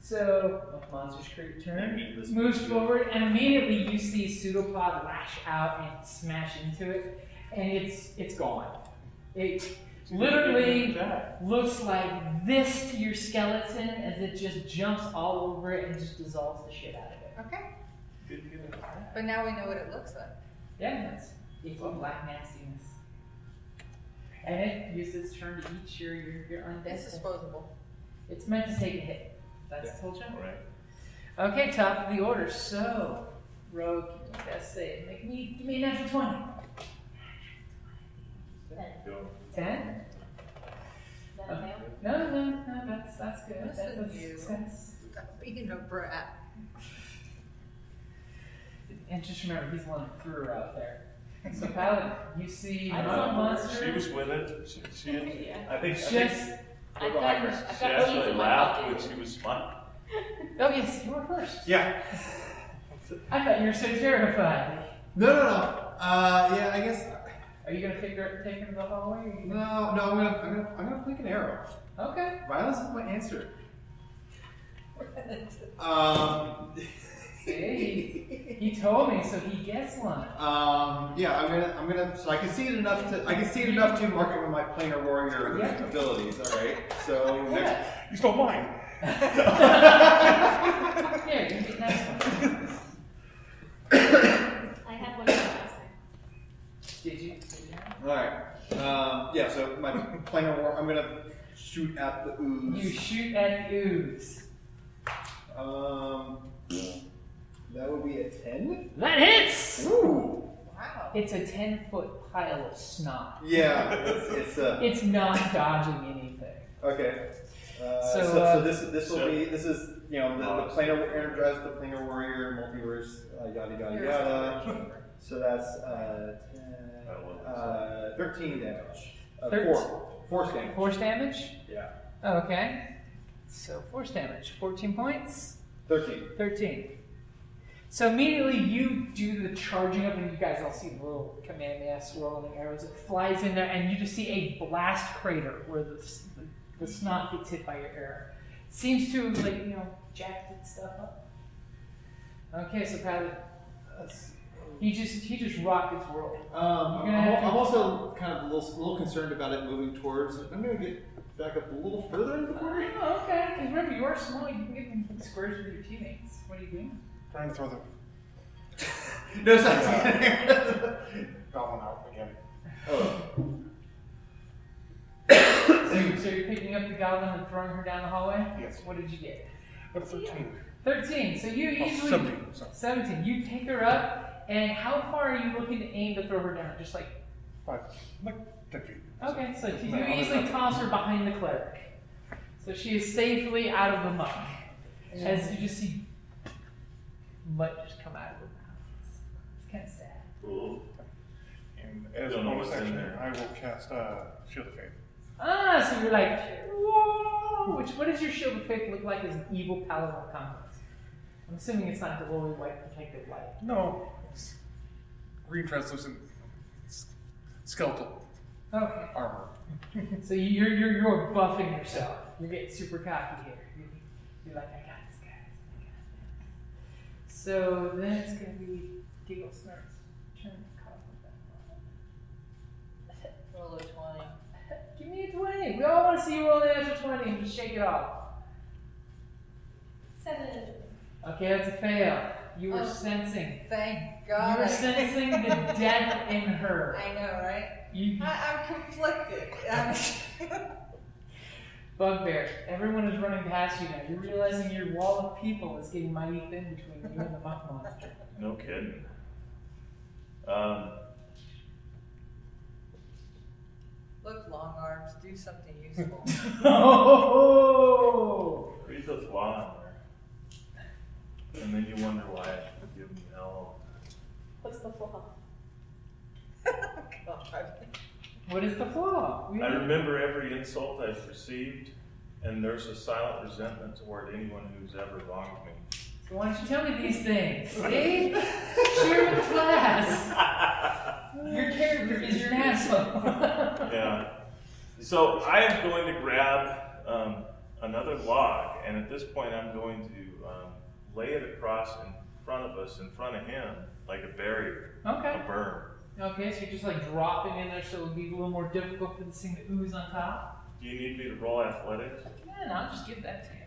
So, muck monster's creep turn.
Maybe
Moves forward, and immediately you see Pseudopod lash out and smash into it, and it's gone. It literally looks like this to your skeleton as it just jumps all over it and just dissolves the shit out of it.
Okay. But now we know what it looks like.
Yeah, that's icky black nastiness. And it uses its turn to eat your undead.
It's disposable.
It's meant to take a hit. That's told you.
Right.
Okay, top of the order. So, Rogue, you gotta say it. Give me a natural 20.
Go.
10? No, that's good.
Listen
That's
to you.
a success.
Stop being a brat.
And just remember, he's the one that threw her out there. So, Paladin, you see
I
a
saw her.
monster.
She was with it. She
Yeah.
I think
Just.
I've got cheese
she actually
in my
laughed
pocket.
when she was smiling.
Oh, yes, you were first.
Yeah.
I thought you were so terrified.
No. Yeah, I guess.
Are you gonna take her to the hallway? Or you
No,
gonna...
I'm gonna blink an arrow.
Okay.
Violence is my answer.
See, he told me, so he gets one.
Yeah, I'm gonna. So I can see it enough to mark it with my planar warrior
Yeah.
abilities. All right. So
Yeah.
You stole mine.
Here, you get next one.
I had one last time.
Did you?
all right. Yeah. So my planar war. I'm gonna shoot at the ooze.
You shoot at the ooze.
That would be a 10.
That hits!
Ooh.
Wow.
It's a 10-foot pile of snot.
Yeah.
It's not dodging anything.
Okay.
So,
So this is the planar energize the planar warrior multiverse yada. So that's 13 damage. Force damage.
Force damage?
Yeah.
Okay. So force damage. 14 points.
13.
So immediately you do the charging up, and you guys all see the little Kamehameha swirling arrows. It flies in there, and you just see a blast crater where the snot gets hit by your arrow. seems to have, like, jacked its stuff up. Okay, so Paladin, he just rocked its world.
I'm also kind of a little concerned about it moving towards. I'm gonna get back up a little further in the corner.
Oh, okay. Because remember, you are small. You can get in squares with your teammates. What are you doing?
Trying to throw the
No, sorry.
goblin out again.
Oh.
So you're picking up the goblin and throwing her down the hallway?
Yes.
What did you get?
Got a 13.
13. So you easily
17. Sorry.
17. You pick her up, and how far are you looking to aim to throw her down? Just like
5, like 10 feet.
okay. So you
No,
easily toss her behind the cleric, so she is safely out of the muck. As you just see mud just come out of her mouth. It's kind of sad.
Cool.
And as a
Don't know
bonus
what's in
action,
there.
I will cast Shield of Faith.
Ah, so you're like, whoa! What does your shield of faith look like as an evil paladin of conquest? I'm assuming it's not glowy white protective light.
No, it's green translucent skeletal
Okay.
armor.
So you're buffing yourself. You're getting super cocky here. You're like, I got this, guys. I got this. So then it's gonna be Giggle Snort's turn to cough with that.
Roll a 20.
Give me a 20. We all want to see you roll an extra 20 and just shake it off.
7.
Okay, that's a fail. You were
Oh.
sensing.
Thank God.
You were sensing the death in her.
I know, right?
You,
I'm conflicted.
Bugbear, everyone is running past you now. You're realizing your wall of people is getting mighty thin between you and the muck monster.
No kidding.
Look, long arms, do something useful.
Oh!
Read the flaw in there. And then you wonder why I give him hell.
What's the flaw?
God.
What is the flaw?
I remember every insult I've received, and there's a silent resentment toward anyone who's ever wronged me.
So why don't you tell me these things? See? Share with the class. Your character is your asshole.
Yeah. So I am going to grab another log, and at this point I'm going to lay it across in front of us, in front of him, like a barrier,
Okay.
a berm.
Okay, so you're just like dropping in there so it'll be a little more difficult for this thing to ooze on top?
Do you need me to roll athletics?
Yeah, no, I'll just give that to you.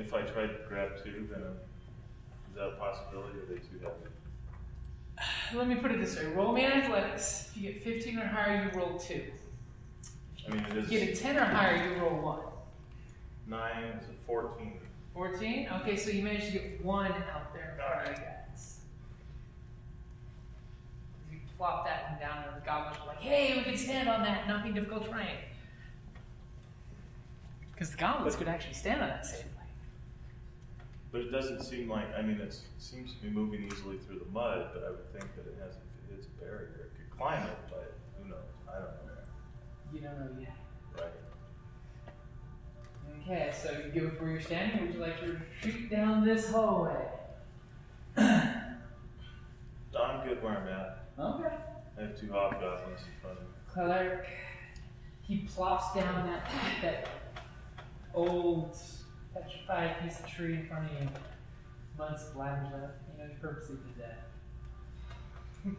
If I try to grab 2, then is that a possibility, or are they too heavy?
Let me put it this way. Roll me athletics. If you get 15 or higher, you roll 2.
I mean, it
If you get a
is
10 or higher, you roll 1.
9, it's a 14.
14? Okay, so you managed to get 1 out there in front of you guys. You plop that one down, and the goblins are like, hey, we can stand on that and not be difficult terrain. Because the goblins could actually stand on that safely.
But it doesn't seem like, I mean, it seems to be moving easily through the mud, but I would think that it has its barrier. It could climb it, but who knows? I don't know.
You don't know yet.
Right.
Okay, so you give it where you're standing. Would you like to retreat down this hallway?
I'm good where I'm at.
Okay.
I have 2 hobgoblins in front of me.
Cleric, he plops down that old petrified piece of tree in front of you. Mud splatters up. You know, he purposely did that.
I'm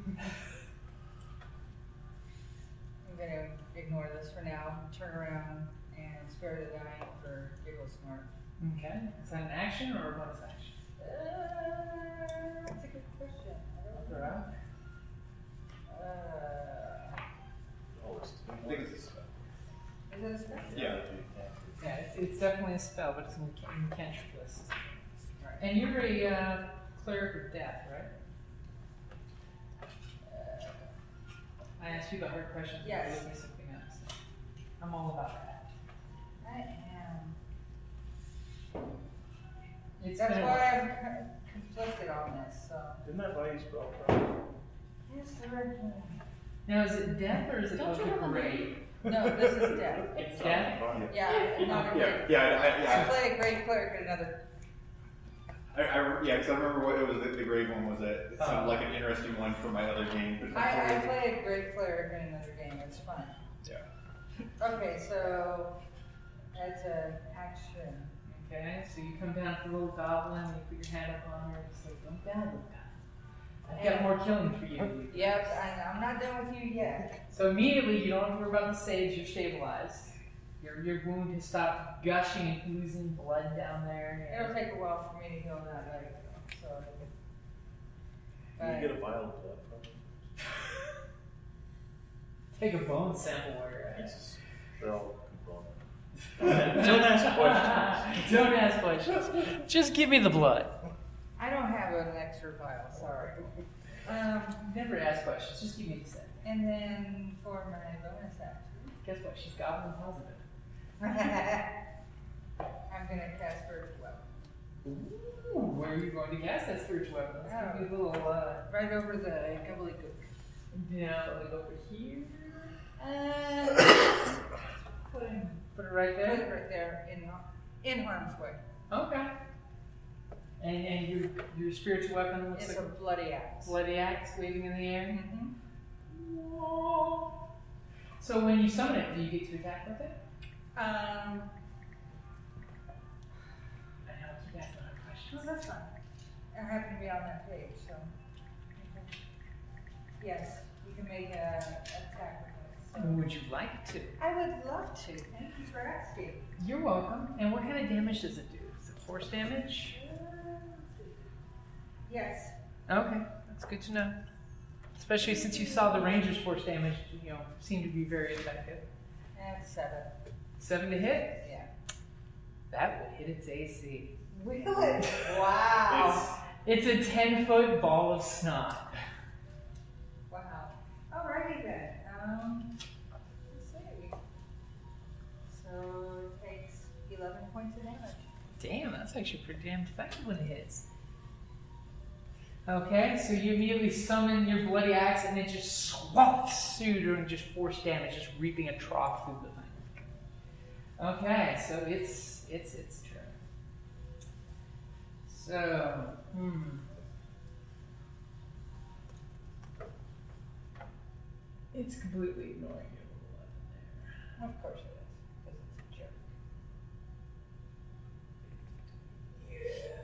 going to ignore this for now, turn around, and spare the dying for Giggle Snort.
Okay. Is that an action or a bonus action?
That's a good question. I don't know.
Alright.
Oh, it's
I think it's a spell.
Is it a spell?
Yeah.
Yeah, it's definitely a spell, but it's in the cantrip list. Alright. And you're a cleric of death, right? I asked you the hard questions.
Yes.
You gave me something else. I'm all about that.
I am.
It's
That's
been a
why
while.
I'm conflicted on this. So.
Didn't that buy you spell power?
Yes, sir.
Now, is it death or is it
Don't
of
you
the
have a
parade?
No, this is death.
It's death?
Yeah, not a great.
Yeah,
I play a great cleric in another.
because I remember what it was. The grave one was it sounded like an interesting one from my other game.
I play a great cleric in another game. It's fun.
Yeah.
Okay, so that's an action.
Okay, so you come down to the little goblin, you put your hand up on her, and say, "Don't die, little goblin. I've got more killing for you."
Yep, I'm not done with you yet.
So immediately, you don't have to worry about the saves. You're stabilized. Your wound has stopped gushing and oozing blood down there.
It'll take a while for me to heal that leg, though. So.
Can you get a vial of blood from him?
Take a bone sample while you're at it.
It's a spell component. Don't ask questions.
Don't ask questions. Just give me the blood.
I don't have an extra file, sorry.
Never ask questions. Just give me the set.
And then for my bonus action.
Guess what? She's goblin positive.
I'm gonna cast Spiritual Weapon.
Ooh, where are you going to cast that spiritual weapon? Let's give you a little,
right over the gobbledygook.
Yeah, like over here. Put it right there?
Put it right there, in harm's way.
Okay. And your spiritual weapon looks
It's
like
a bloody axe.
bloody axe waving in the air?
Mm-hmm.
Whoa. So when you summon it, do you get to attack with it? I know, that's not a question.
No, that's fine. I happen to be on that page, so. Yes, you can make an attack with it. So.
Would you like to?
I would love to. Thank you for asking.
You're welcome. And what kind of damage does it do? Is it force damage?
Yes.
Okay, that's good to know. Especially since you saw the ranger's force damage, seem to be very effective.
That's 7.
7 to hit?
Yeah.
That would hit its AC.
Really? Wow.
It's a 10-foot ball of snot.
Wow. Alrighty then. Let's see. So it takes 11 points of damage.
Damn, that's actually pretty damn effective when it hits. Okay, so you immediately summon your bloody axe and it just swats through doing just force damage, just reaping a trough through the thing. Okay, so it's turn. So, it's completely ignoring your little weapon there.
Of course it is, because it's a jerk.
Yeah.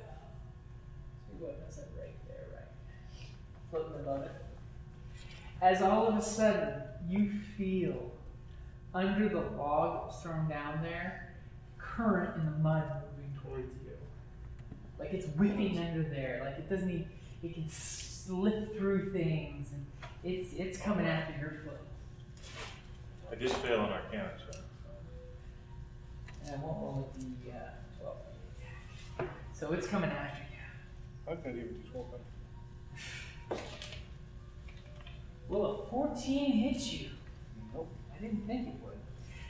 So your weapon's like right there, right? Floating above it. As all of a sudden, you feel under the log that was thrown down there, current in the mud moving towards you. Like it's whipping under there. Like it doesn't even, it can slip through things, and it's coming after your foot.
I just failed an Arcana check.
And I won't roll with the 12 attack. So it's coming after you.
I've got even d12 then.
Will a 14 hit you?
Nope.
I didn't think it would.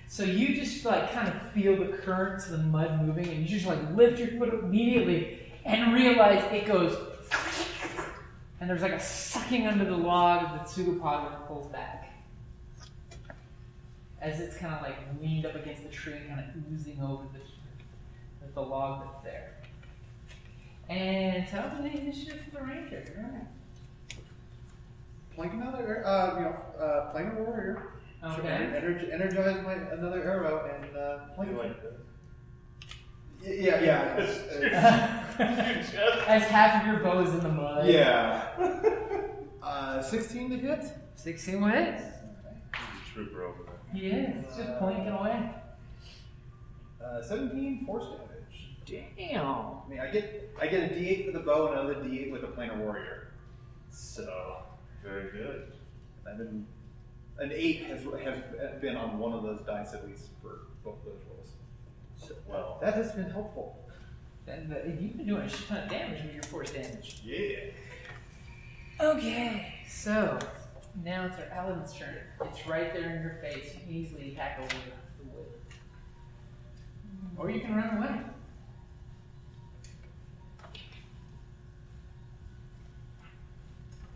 So you just like kind of feel the currents of the mud moving, and you just like lift your foot up immediately and realize it goes, and there's like a sucking under the log of the pseudopod when it pulls back. As it's kind of like leaned up against the tree and kind of oozing over the log that's there. And tell me the initiative for the ranger.
Plank another, planar warrior.
Okay.
Energize another arrow and plank.
You like that?
Yeah.
As half of your bow is in the mud.
Yeah. 16 to hit.
16 will hit.
He's a trooper over there.
He is. It's just plinking away.
17 force damage.
Damn.
I mean, I get a D8 for the bow and another D8 with a planar warrior. So
Very good.
I've been an 8 has been on one of those dice at least for both those rolls. So
Well,
that has been helpful.
And you've been doing a shit ton of damage with your force damage.
yeah.
Okay, so now it's our Aladdin's turn. It's right there in your face. You can easily attack over the wood. Or you can run away.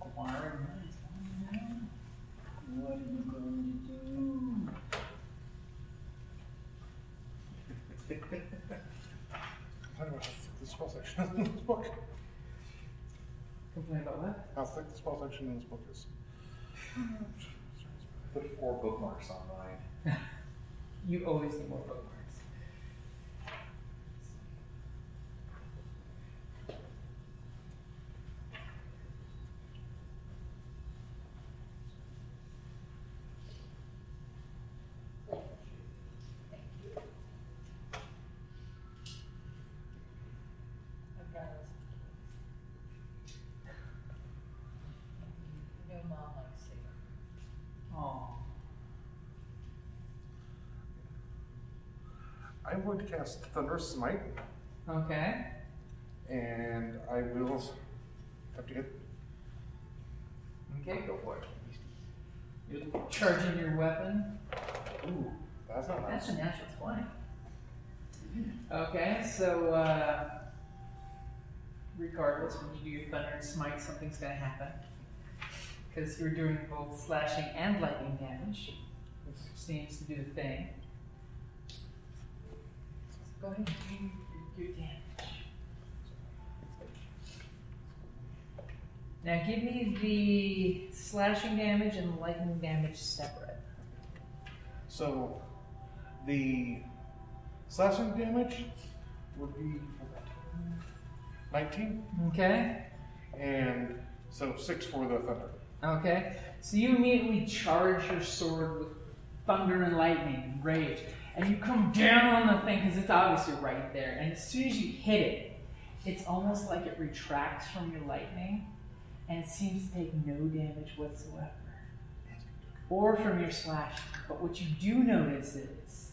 Acquiring money. What are you going to do?
I don't know how thick the spell section is in this book.
Complain about what?
How thick the spell section in this book is.
Put 4 bookmarks on mine.
You always need more bookmarks.
I'm going to cast Thunderous Smite,
Okay.
and I will have to hit.
Okay, go for it. You're charging your weapon.
Ooh, that's not nice.
That's a natural 20. Okay, so regardless, when you do your Thunder and Smite, something's going to happen. Because you're doing both slashing and lightning damage, which seems to do the thing. So go ahead and do your damage. Now give me the slashing damage and the lightning damage separate.
So, the slashing damage would be 19,
Okay.
and so 6 for the thunder.
Okay. So you immediately charge your sword with thunder and lightning and rage, and you come down on the thing because it's obviously right there. And as soon as you hit it, it's almost like it retracts from your lightning, and it seems to take no damage whatsoever, or from your slash. But what you do notice is,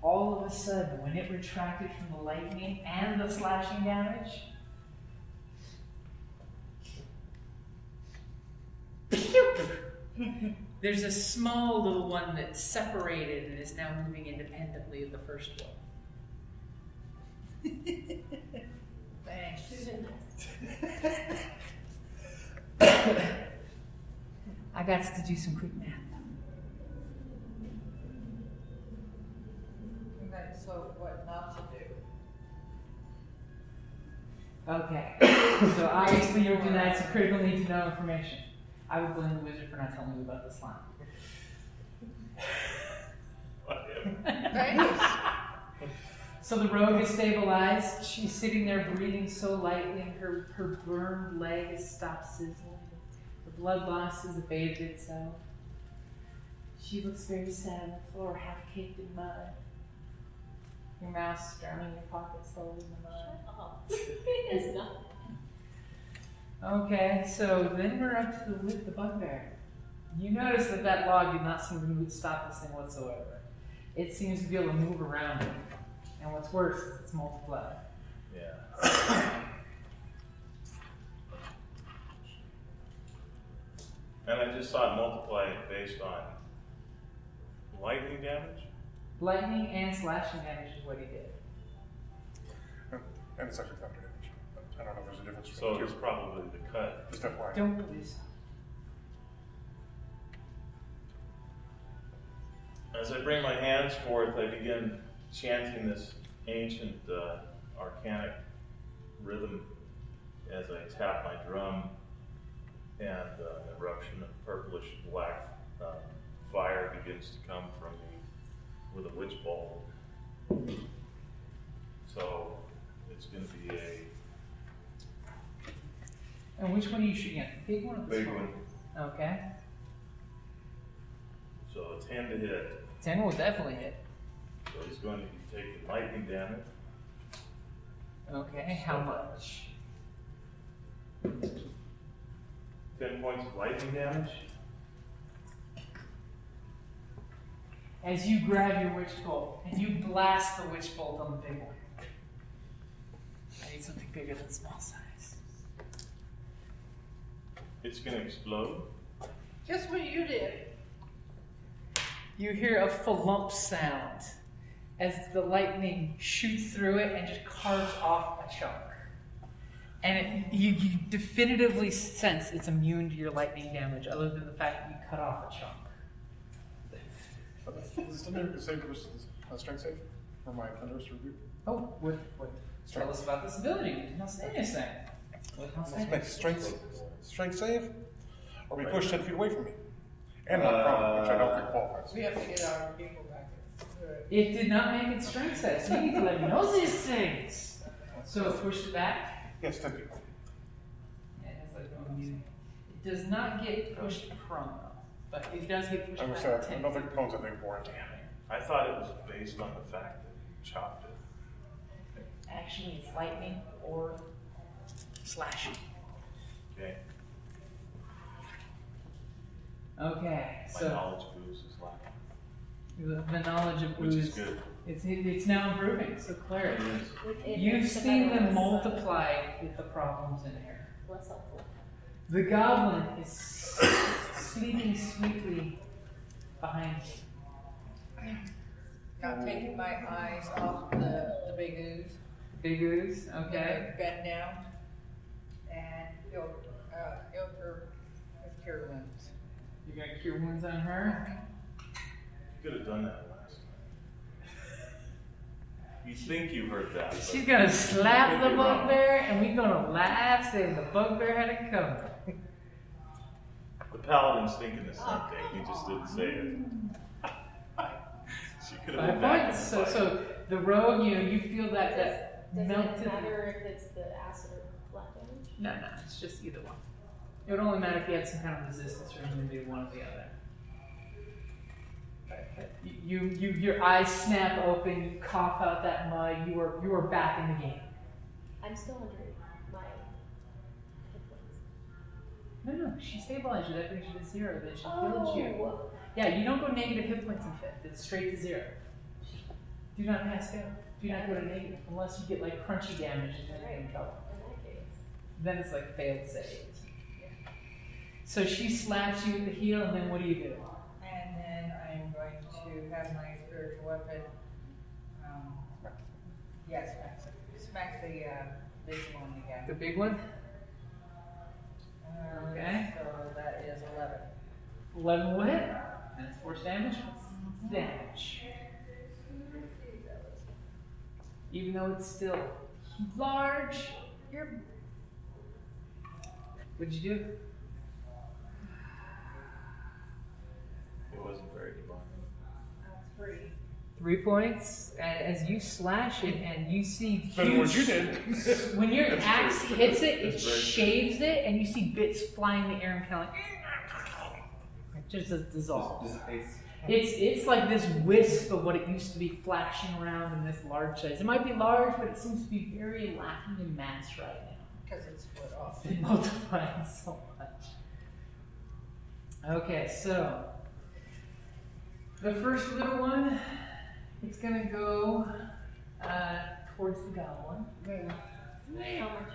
all of a sudden, when it retracted from the lightning and the slashing damage, there's a small little one that's separated and is now moving independently of the first one. Thanks. I got to do some quick math.
Okay, so what not to do?
Okay, so obviously you're denied some critical need to know information. I would blame the wizard for not telling you about the slime.
Thanks.
So the rogue is stabilized. She's sitting there breathing so lightly, and her burned leg has stopped sizzling. The blood loss has abated itself. She looks very sad on the floor, half caked in mud. Your mouse drowning in your pocket slowly in the mud.
It's not.
Okay, so then we're up to the bugbear. You notice that log did not seem to stop this thing whatsoever. It seems to be able to move around it. And what's worse is it's multiplied.
Yeah. And I just saw it multiply based on lightning damage.
Lightning and slashing damage is what he did.
And it's actually thunder damage. I don't know if there's a difference
So
between
it's
the two.
probably the cut.
Just FYI.
Don't believe so.
As I bring my hands forth, I begin chanting this ancient arcanic rhythm as I tap my drum, and an eruption of purplish black fire begins to come from me with a witch bolt. So it's going to be a
And which one are you shooting at? The big one or the
big
small
one.
Okay.
So a 10 to hit.
10 will definitely hit.
So he's going to be taking lightning damage.
Okay, how much?
10 points of lightning damage.
As you grab your witch bolt and you blast the witch bolt on the big one. I need something bigger than small size.
It's going to explode.
Just what you did.
You hear a flump sound as the lightning shoots through it and just carves off a chunk. And you definitively sense it's immune to your lightning damage, other than the fact that you cut off a chunk.
Is it under the same versus strength save for my thunderous rebuke?
Oh, what? Tell us about this ability. You did not say anything.
Let's make strength save, or be pushed 10 feet away from me. And not prone, which I don't think qualifies.
We have to get our people back.
It did not make its strength save, so you need to let me know these things. So it pushed it back.
Yes, 10 feet.
Yeah, it has like it does not get pushed prone though, but it does get pushed
I
back
was
10
I don't think
feet.
prone's a thing for it.
I thought it was based on the fact that he chopped it.
Actually, it's lightning or slashing.
Okay.
Okay,
My
so
knowledge boost is lacking.
the knowledge of
Which is
ooze
good.
It's now improving, so Claire,
It
you've
makes the
seen
better
them
less,
multiply with the problems in here.
less helpful.
The goblin is sleeping sweetly behind you.
Not taking my eyes off the big ooze.
Big ooze, okay.
Bend down and heal her with cure wounds.
You're gonna cure wounds on her?
You could have done that last time. You think you heard that. but
She's gonna slap
you
the
could be wrong.
bugbear, and we're gonna laugh saying the bugbear had it coming.
The paladin's thinking the same thing, he just didn't say it. She could have
5
been back in
points.
the fight.
So the rogue, you feel that
Does
melted.
it matter if it's the acid or flat damage?
No, it's just either one. It would only matter if you had some kind of resistance or you do one or the other. Your eyes snap open, you cough out that mud, you are back in the game.
I'm still under my hit points.
No, she stabilized you, that brings you to 0, then she healed you. Yeah, you don't go negative hit points in 5th, it's straight to 0. Do not pass go. Do not go to negative, unless you get like crunchy damage and then you're in trouble.
In that case.
Then it's like failed saves. So she slaps you with the heel, and then what do you do?
And then I'm going to have my spiritual weapon. Smack the big one again.
The big one? Okay.
So that is 11.
11 will hit. That's force damage. What's the damage? Even though it's still large, what'd you do?
It wasn't very divine.
That's 3.
3 points. And as you slash it, and you see
Better than what you did.
when your
That's
axe
true.
hits it, it
That's very true.
shaves it, and you see bits flying in the air and kind of like just dissolve.
Dissipates.
It's like this wisp of what it used to be flashing around in this large size. It might be large, but it seems to be very lacking in mass right now.
Because it's split off.
It multiplies so much. Okay, so the first little one, it's gonna go towards the goblin.
How much?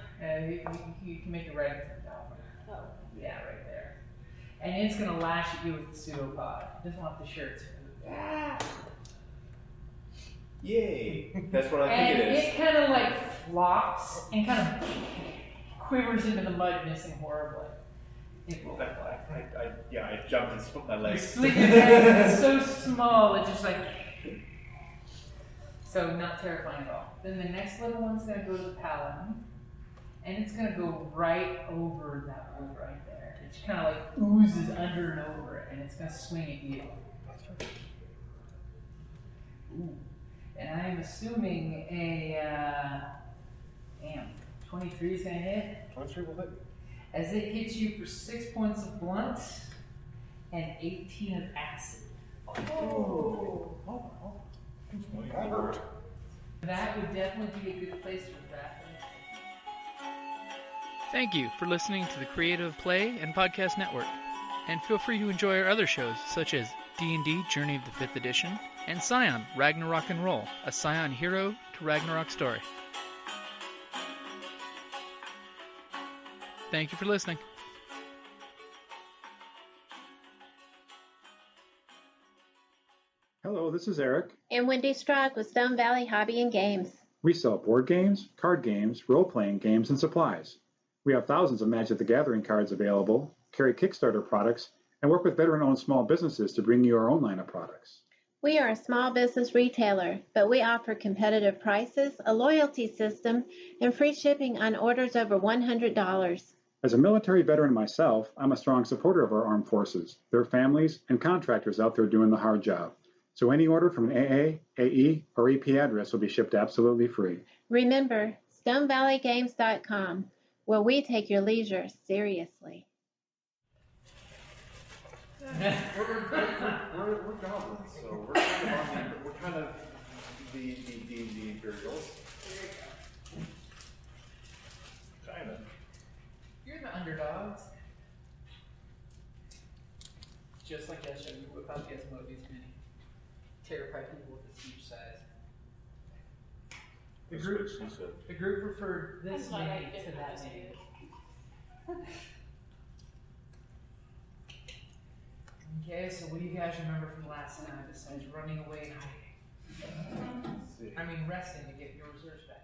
You can make it right into the goblin.
Oh.
Yeah, right there. And it's gonna lash at you with the pseudopod. It doesn't want the shirts.
Yay! That's what I think
And
it is.
it kind of like flops and kind of quivers into the mud, missing horribly. It will.
I jumped and split my
You
legs.
slit your legs, it's so small, it's just like. So, not terrifying at all. Then the next little one's gonna go to the paladin, and it's gonna go right over that wood right there. It just kind of like oozes under and over it, and it's gonna swing at you. Ooh. And I'm assuming a, 23 is gonna hit.
23 will hit.
As it hits you for 6 points of blunt and 18 of acid.
Oh. That hurt.
That would definitely be a good place for that.
Thank you for listening to the Creative Play and Podcast Network. And feel free to enjoy our other shows, such as D&D Journey of the 5th Edition and Scion Ragnarok and Roll, a Scion hero to Ragnarok story. Thank you for listening.
Hello, this is Eric.
And Wendy Strock with Stone Valley Hobby and Games.
We sell board games, card games, role-playing games, and supplies. We have thousands of Magic the Gathering cards available, carry Kickstarter products, and work with veteran-owned small businesses to bring you our own line of products.
We are a small business retailer, but we offer competitive prices, a loyalty system, and free shipping on orders over $100.
As a military veteran myself, I'm a strong supporter of our armed forces, their families, and contractors out there doing the hard job. So any order from an AA, AE, or EP address will be shipped absolutely free.
Remember, StoneValleyGames.com, where we take your leisure seriously.
We're goblins, so we're kind of the Imperials.
Kind of.
You're the underdogs. Just like yesterday, we whip out Gizmo, these many terrify people with its huge size. The
That's
group,
what she said.
the group referred this
I'm glad I
menu to
didn't
that
understand.
menu. Okay, so what do you guys remember from last time besides running away and hiding? I mean, resting to get your reserves back.